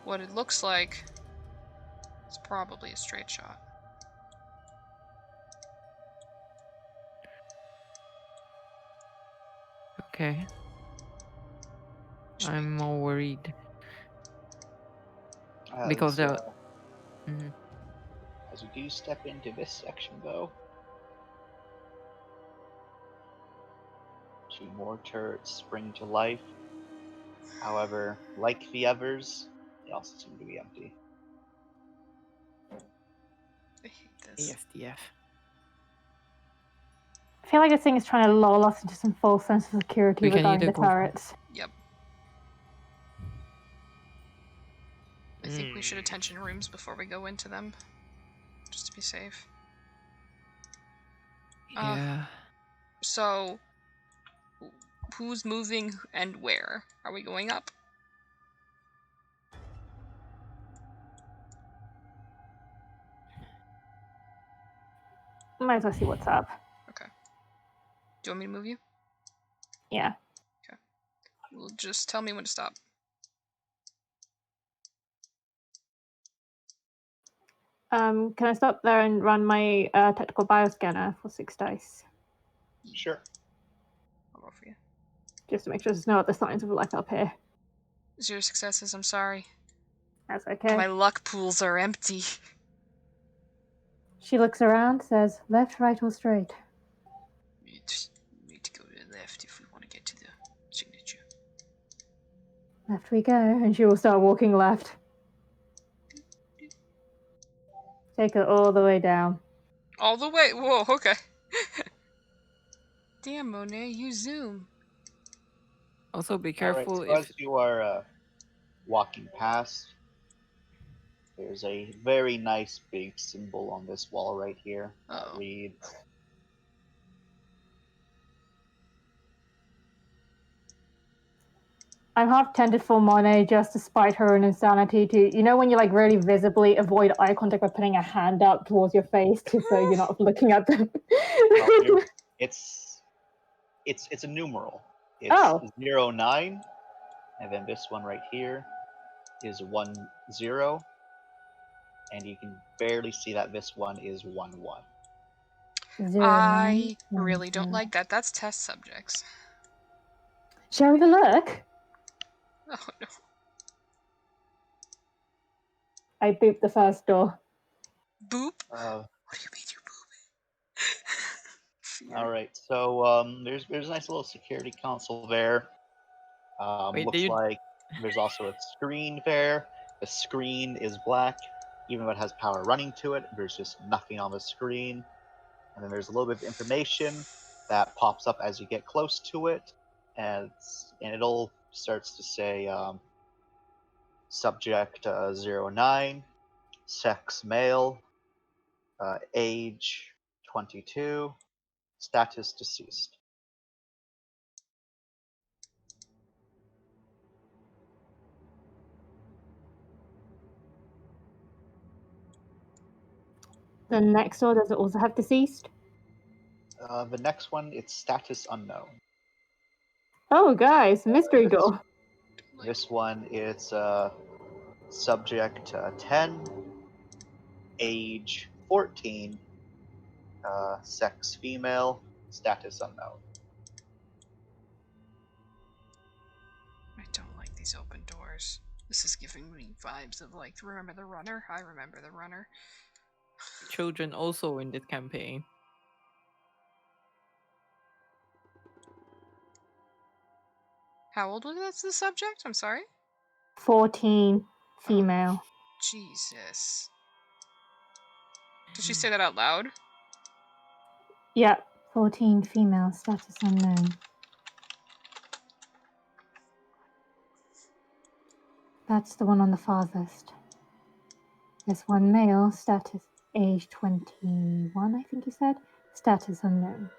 What it looks like is probably a straight shot. Okay. Should I'm more worried As, because the. Mhm. as you do step into this section, though, 2 more turrets spring to life. However, like the others, they also seem to be empty. I hate this. ASDF. I feel like this thing is trying to lull us into some false sense of security We can regarding either the go- turrets. Yep. I think we should attention rooms before we go into them, just to be safe. Yeah. So, who's moving and where? Are we going up? Might as well see what's up. Okay. Do you want me to move you? Yeah. Well, just tell me when to stop. Can I stop there and run my tactical bioscanner for 6 dice? Sure. I'll roll for you. Just to make sure there's no other signs of life up here. 0 successes, I'm sorry. That's okay. My luck pools are empty. She looks around, says, left, right, or straight? We need to go to the left if we want to get to the signature. Left we go, and she will start walking left. Take her all the way down. All the way? Whoa, okay. Damn, Monet, you zoom. Also, be Alright, careful so if. as you are walking past, there's a very nice big symbol on this wall right here that Uh-oh. reads, I'm half tempted for Monet just to spite her own insanity to, you know, when you like really visibly avoid eye contact by putting a hand up towards your face so you're not looking at them. well, it's a numeral. It's Oh. 09, and then this one right here is 10, and you can barely see that this one is 11. I really don't like that. That's test subjects. Shall we have a look? Oh no. I booped the first door. Boop? Uh, What do you mean you're booping? all right, so there's a nice little security console there. Wait, Looks like there's also a screen there. The screen is black, even though it has power running to it. There's just nothing on the screen. And then there's a little bit of information that pops up as you get close to it, and it all starts to say subject 09, sex male, age 22, status deceased. The next door, does it also have deceased? The next one, it's status unknown. Oh, guys, mystery door. This one, it's subject 10, age 14, sex female, status unknown. I don't like these open doors. This is giving me vibes of like, remember the runner? I remember the runner. children also in this campaign. How old was the subject? I'm sorry. 14 female. Jesus. Did she say that out loud? Yep, 14 female, status unknown. That's the one on the farthest. There's one male, status age 21, I think you said. Status unknown.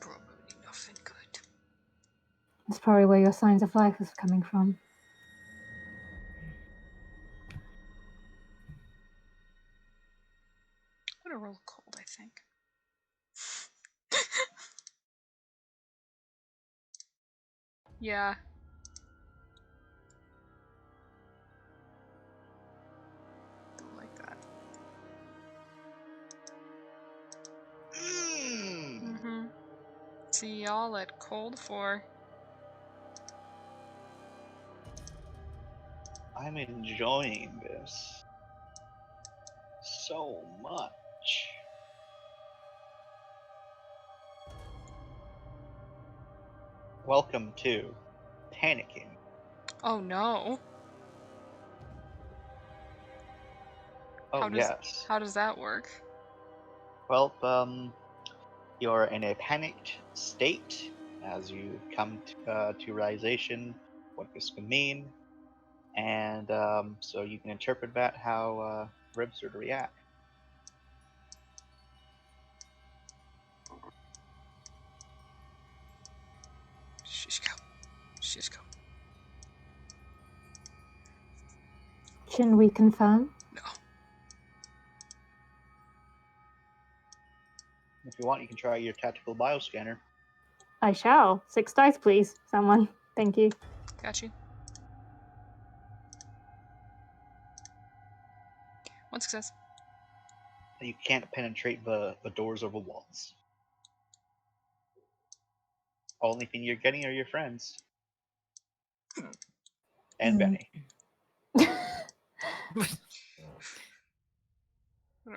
Probably nothing good. That's probably where your signs of life is coming from. I'm gonna roll cold, I think. Yeah. Don't like that. Mm-hmm. See y'all at cold 4. I'm enjoying this so much. Welcome to Panicking. Oh no. Oh, How does yes. how does that work? Well, you're in a panicked state as you come to realization what this could mean, and so you can interpret that how Ribs would react. She's go. She's go. Can we confirm? No. If you want, you can try your tactical bioscanner. I shall. 6 dice, please. Someone. Thank you. Got you. 1 success. You can't penetrate the doors or the walls. Only thing you're getting are your friends. And Benny.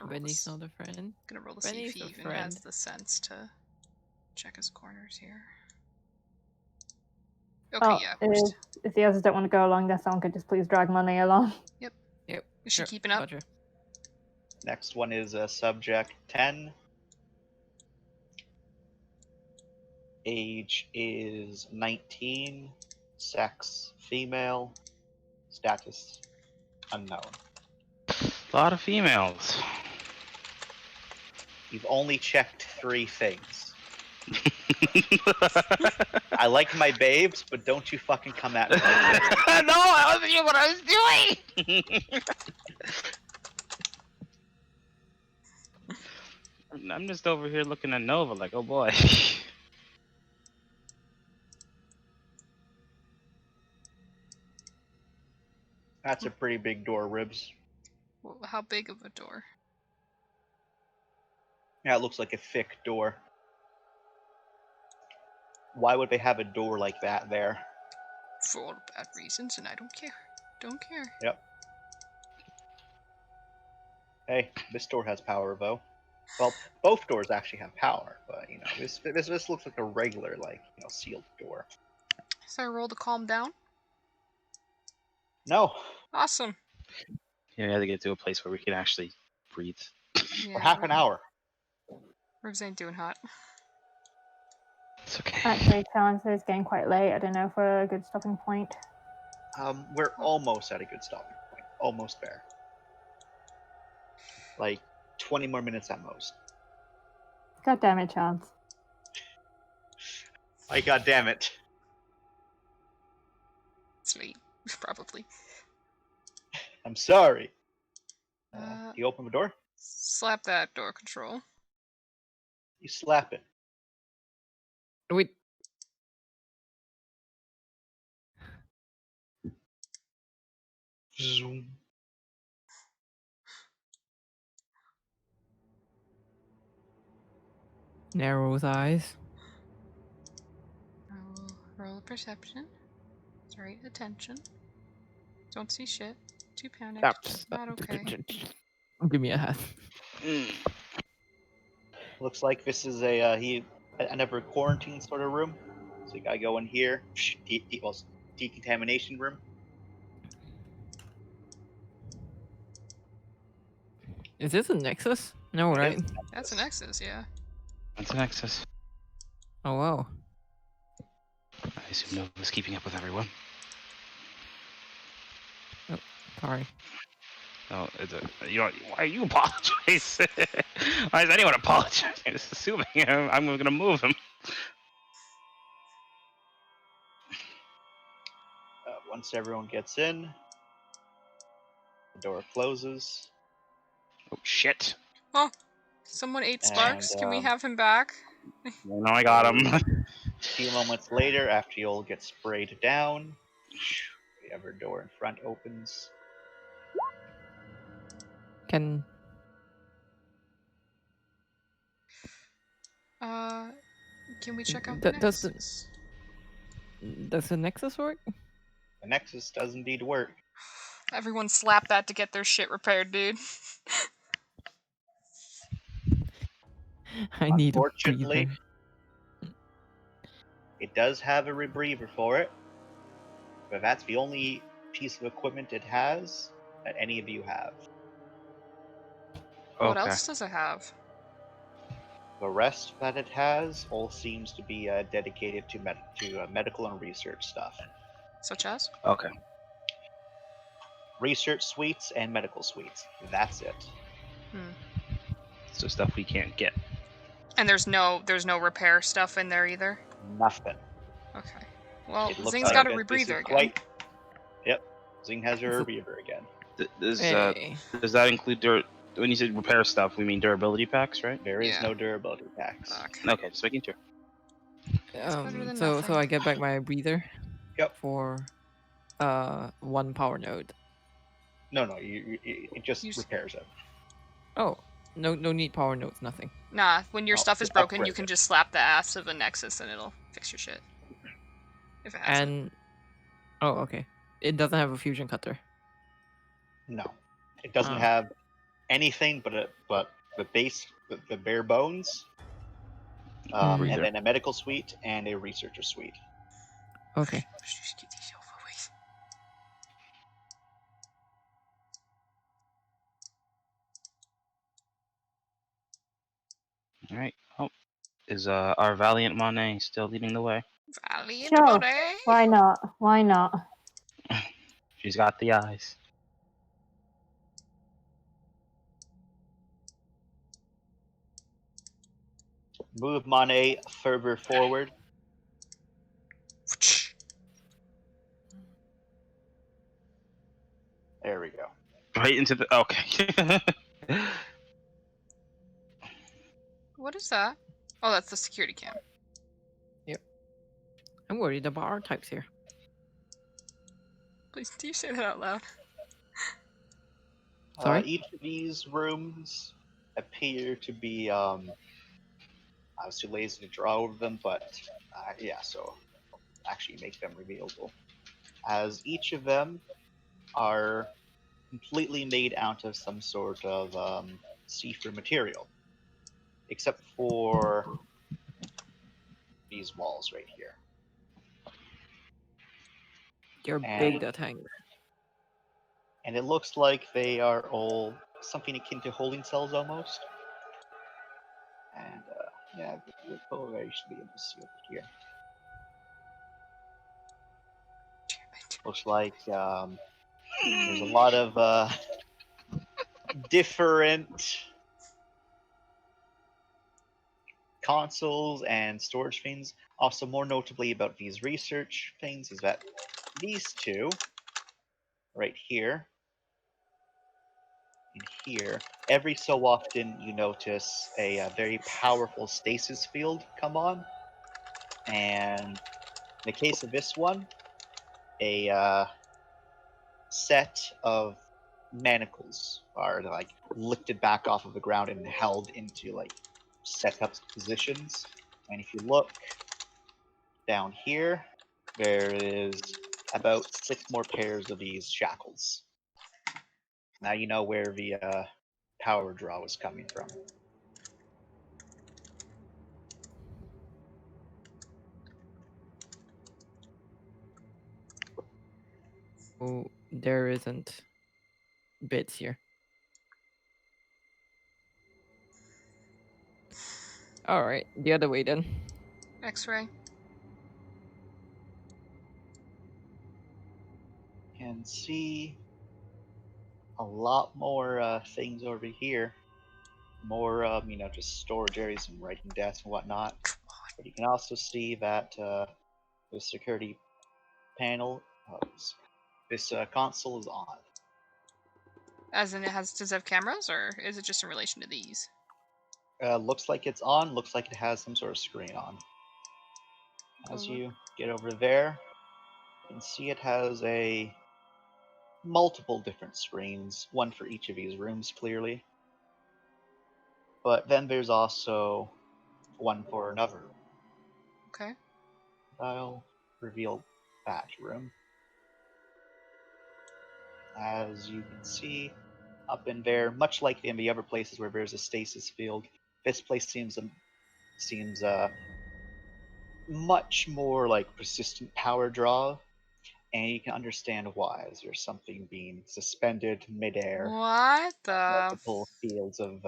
Benny's not a friend. Gonna roll to see if Benny's he a even friend. has the sense to check his corners here. Okay, Oh, yeah. if the others don't want to go along, then someone could just please drag money along. Yep. Is she Sure, keeping up? Roger. Next one is subject 10. Age is 19. Sex female. Status unknown. A lot of females. You've only checked 3 things. I like my babes, but don't you fucking come at me like this. No, I wasn't doing what I was doing. I'm just over here looking at Nova like, oh boy. That's a pretty big door, Ribs. Well, how big of a door? Yeah, it looks like a thick door. Why would they have a door like that there? For all bad reasons, and I don't care. Don't care. Yep. Hey, this door has power, though. Well, both doors actually have power, but you know, this looks like a regular, like, you know, sealed door. So I roll to calm down. No, Awesome. You have to get to a place where we can actually breathe. Yeah, for half an hour. Ribs ain't doing hot. It's okay. Actually, Challenge is getting quite late. I don't know if we're a good stopping point. We're almost at a good stopping point. Almost there. Like 20 more minutes at most. God damn it, Chance. Like, god damn it. It's late, probably. I'm sorry. Uh, You open the door, Slap that door control. you slap it. Wait. Zoom. Narrows eyes. I will roll a perception. Sorry, attention. Don't see shit. Too panicked. That's- Not okay. Give me a hat. Mm. Looks like this is a another quarantine sort of room. So you gotta go in here. Decontamination room. Is this a Nexus? No, It right? is That's an Nexus. Nexus, yeah. That's an Nexus. Oh wow. I assume Nova's keeping up with everyone. Sorry. Oh, you know, why you apologize? Why does anyone apologize? I'm just assuming I'm going to move him. Once everyone gets in, the door closes. Oh shit! Someone ate And, Sparks. Can we have him back? Well, now I got him. A few moments later, after you all get sprayed down, the other door in front opens. Can Can we check out the does Nexus? the Nexus work? The Nexus does indeed work. Everyone slap that to get their shit repaired, dude. I need a Unfortunately, breather. it does have a rebreather for it, but that's the only piece of equipment it has that any of you have. What Okay. else does it have? The rest that it has all seems to be dedicated to medical and research stuff. Such as? Okay. Research suites and medical suites. That's it. So stuff we can't get. And there's no repair stuff in there either? Nothing. Okay. Well, It looks Zing's like got a that this rebreather is again. Yep. Zing has her rebreather again. Hey. Does that include when you said repair stuff, we mean durability packs, right? There is Yeah. no durability packs. Fuck. Okay, just making sure. better than So nothing. I get back my breather. Yep. For one power node. No, it just Use- repairs it. Oh, no need power nodes, nothing. Nah, when your Oh, stuff is to broken, you upgrade can it. just slap the ass of a Nexus and it'll fix your shit. If it has it. And oh, okay. It doesn't have a fusion cutter. No, it doesn't Ah. have anything but the base, the bare bones, and Breather. then a medical suite and a researcher suite. Okay. Just get these over with. All right. Oh, is our valiant Monet still leading the way? Valiant Sure. body. Why not? Why not? She's got the eyes. Move Monet further forward. There we go. Right into the. Okay. What is that? Oh, that's the security cam. I'm worried about our types here. Please, do you say that out loud? Sorry? Each of these rooms appear to be. I was too lazy to draw over them, but yeah, so actually make them revealable. As each of them are completely made out of some sort of see-through material, except for these walls right here. You're And- big, that tank. And it looks like they are all something akin to holding cells almost. And yeah, we'll probably should be able to see over here. Looks like there's a lot of different consoles and storage things. Also, more notably about these research things is that these two, right here and here, every so often you notice a very powerful stasis field come on. And in the case of this one, a set of manacles are like lifted back off of the ground and held into like set up positions. And if you look down here, there is about 6 more pairs of these shackles. Now you know where the power draw was coming from. Oh, there isn't bits here. All right, the other way then. X-ray. Can see a lot more things over here. More, just storage areas and writing desks and whatnot. But you can also see that the security panel, this console is on. As in, does it have cameras, or is it just in relation to these? Looks like it's on. Looks like it has some sort of screen on. As you get over there, you can see it has multiple different screens, one for each of these rooms, clearly. But then there's also one for another room. Okay. I'll reveal that room. As you can see, up in there, much like in the other places where there's a stasis field, this place seems much more like persistent power draw, and you can understand why, as there's something being suspended midair, What the multiple fields of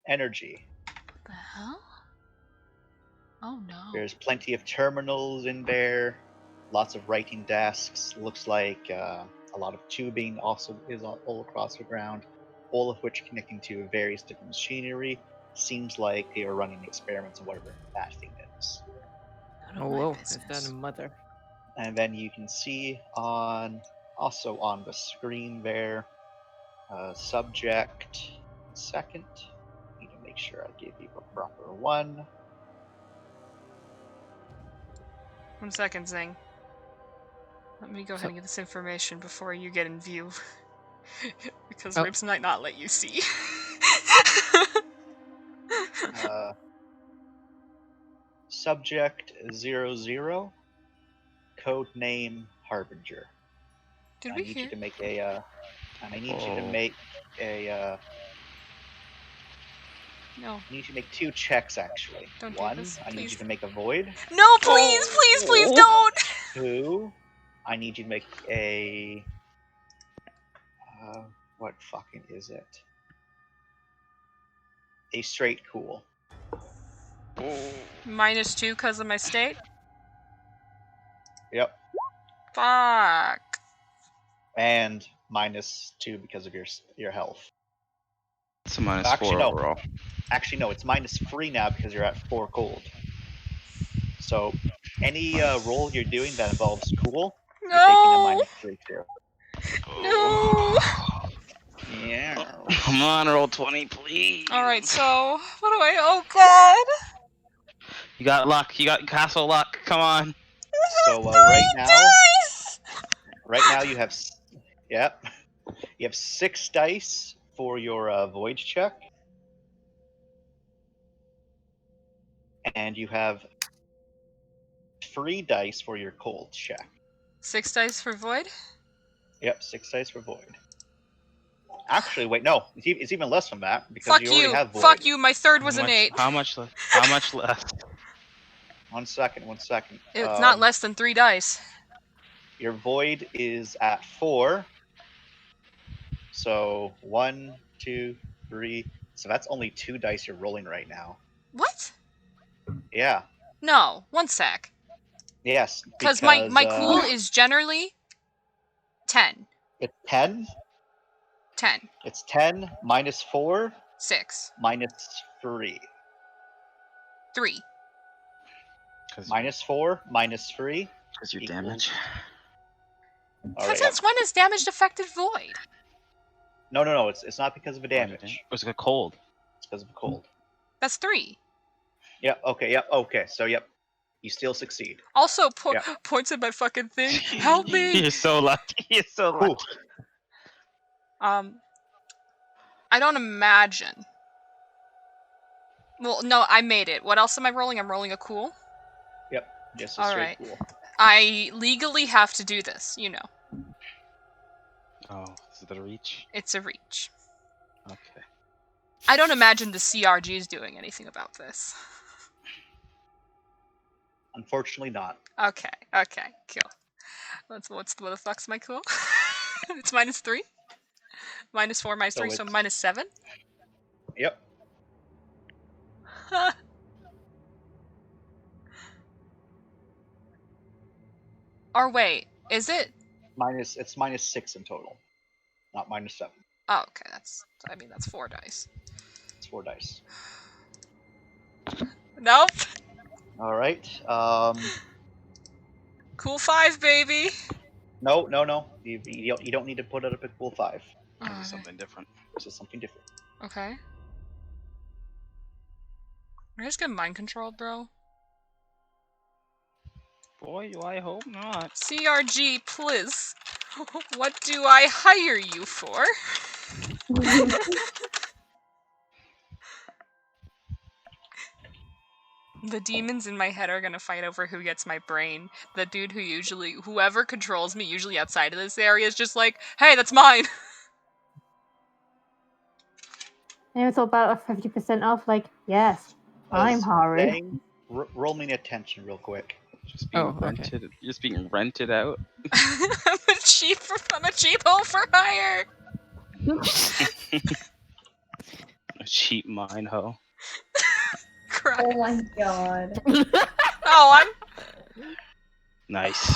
energy. hell? Oh no. There's plenty of terminals in there, lots of writing desks. Looks like a lot of tubing also is all across the ground, all of which connecting to various different machinery. Seems like they are running experiments on whatever that thing is. None Oh of my whoa, is business. that a mother? And then you can see also on the screen there, subject. Second, need to make sure I give you a proper one. 1 second, Zing. Let me go ahead So- and get this information before you get in view. Because Oh. Ribs might not let you see. Subject 00, code name Harbinger. Did I we need hear? you to make a and I need you to make a No. I need you to make 2 checks actually. Don't do One, this, I need please. you to make a void. No, please, please, please Oh. don't! 2, I need you to make a what fucking is it? A straight cool. -2 because of my state? Yep. Fuck. And -2 because of your health. It's a -4 Actually, no. overall. Actually, no, it's -3 now because you're at 4 cold. So any roll you're doing that involves cool, you're taking a No! -3 too. No! Yeah. Come on, roll 20, please. Alright, so, what do I. Oh god! You got luck. You got castle luck. Come on. So Three dice! right now you have, yep, you have 6 dice for your void check, and you have 3 dice for your cold check. 6 dice for void? Yep, 6 dice for void. Actually, wait, no, it's even less than that because Fuck you already you! have void. Fuck you! My third was how an much, 8. How much left? How much left? 1 second. It's not less than 3 dice. Your void is at 4. So 1, 2, 3. So that's only 2 dice you're rolling right now. What? Yeah. No, 1 sec. Yes. Because my cool is generally 10. It's 10. 10. It's 10 -4 6. -3. 3. -4 -3. Because your equals- damage. All right. Since when is damaged affected void? No. It's not because of a damage. It was cold. It's because of a cold. That's 3. Yep. Okay. Yep. Okay. So yep. You still succeed. Also, Yeah. points at my fucking thing. Help me! You're so lucky. You're so Whew. lucky. I don't imagine. Well, no, I made it. What else am I rolling? I'm rolling a cool. Yep. Just a All straight right. cool. I legally have to do this, you know. Oh, is it a reach? It's a reach. Okay. I don't imagine the CRG is doing anything about this. Unfortunately, not. Okay, cool. What the fuck's my cool? It's -3. -4, -3, so it's- -7. Yep. Or wait, is it? It's -6 in total, not -7. Oh, okay. That's 4 dice. It's 4 dice. Nope. All right. Cool 5, baby. No. You don't need to put it up at cool 5. This is Okay. something different. This is something different. Okay. Are you just get mind controlled, bro? Boy, do I hope not. CRG, please. What do I hire you for? The demons in my head are gonna fight over who gets my brain. The dude whoever controls me, usually outside of this area, is just like, hey, that's mine. And it's about a 50% off. Like, yes, I'm Haru. Zane, roll me an attention real quick. Just being Oh, okay. rented. Just being rented out. I'm a cheap hole for hire. A cheap mine hoe. Christ. Oh my god. Oh, I'm. Nice.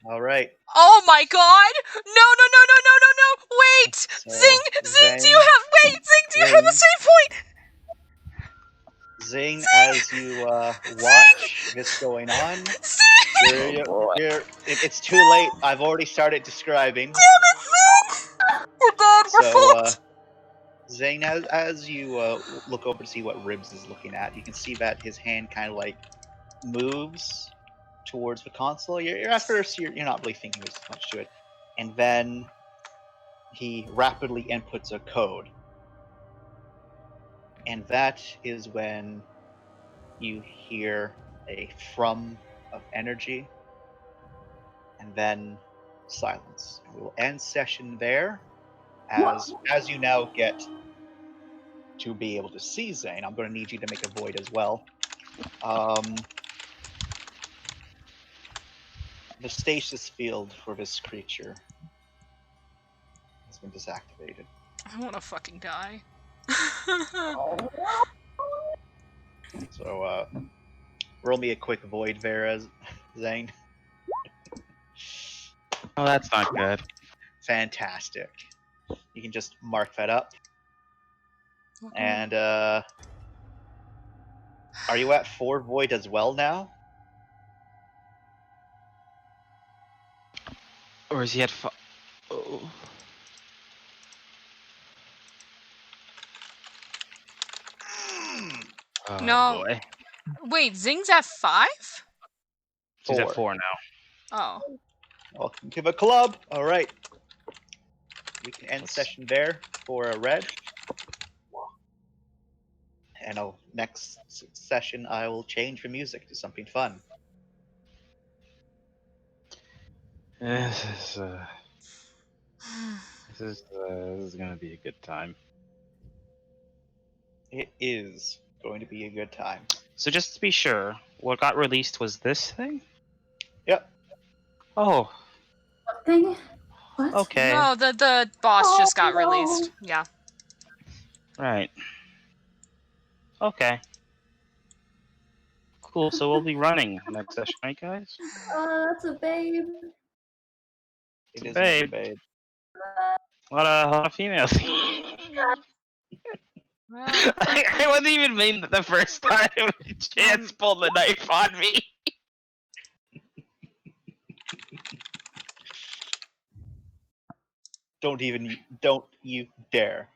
All right. Oh my god! No! Wait! So, Zing! Do you Zane, have a save point? Zing, as you watch this going on, Zing! it's too late. I've already started describing. Damn it, Zing! We're dead. We're So, fucked. Zane, as you look over to see what Ribs is looking at, you can see that his hand kind of like moves towards the console. You're at first you're not really thinking as much to it, and then he rapidly inputs a code, and that is when you hear a thrum of energy, and then silence. And we will end session there, as you now get to be able to see Zane. I'm going to need you to make a void as well. The stasis field for this creature has been desactivated. I want to fucking die. So, roll me a quick void, Vera, Zane. Oh, that's not good. Fantastic. You can just mark that up. And, are you at 4 void as well now? Or is he at Oh. Oh No. boy. Wait, Zing's at 5? He's at 4. 4 now. Oh. Welcome to the club. All right. We can end Let's- session there for a red. And next session, I will change the music to something fun. This is gonna be a good time. It is going to be a good time. So just to be sure, what got released was this thing? Yep. Oh, What thing? What? okay. No, the boss just got no. released. Yeah. Right. Okay. Cool, so we'll be running next session, right guys? That's a babe. It is Babe. another babe. A lot of females. Well, I wasn't even mean that the first time. Chance pulled the knife on me. Don't you dare.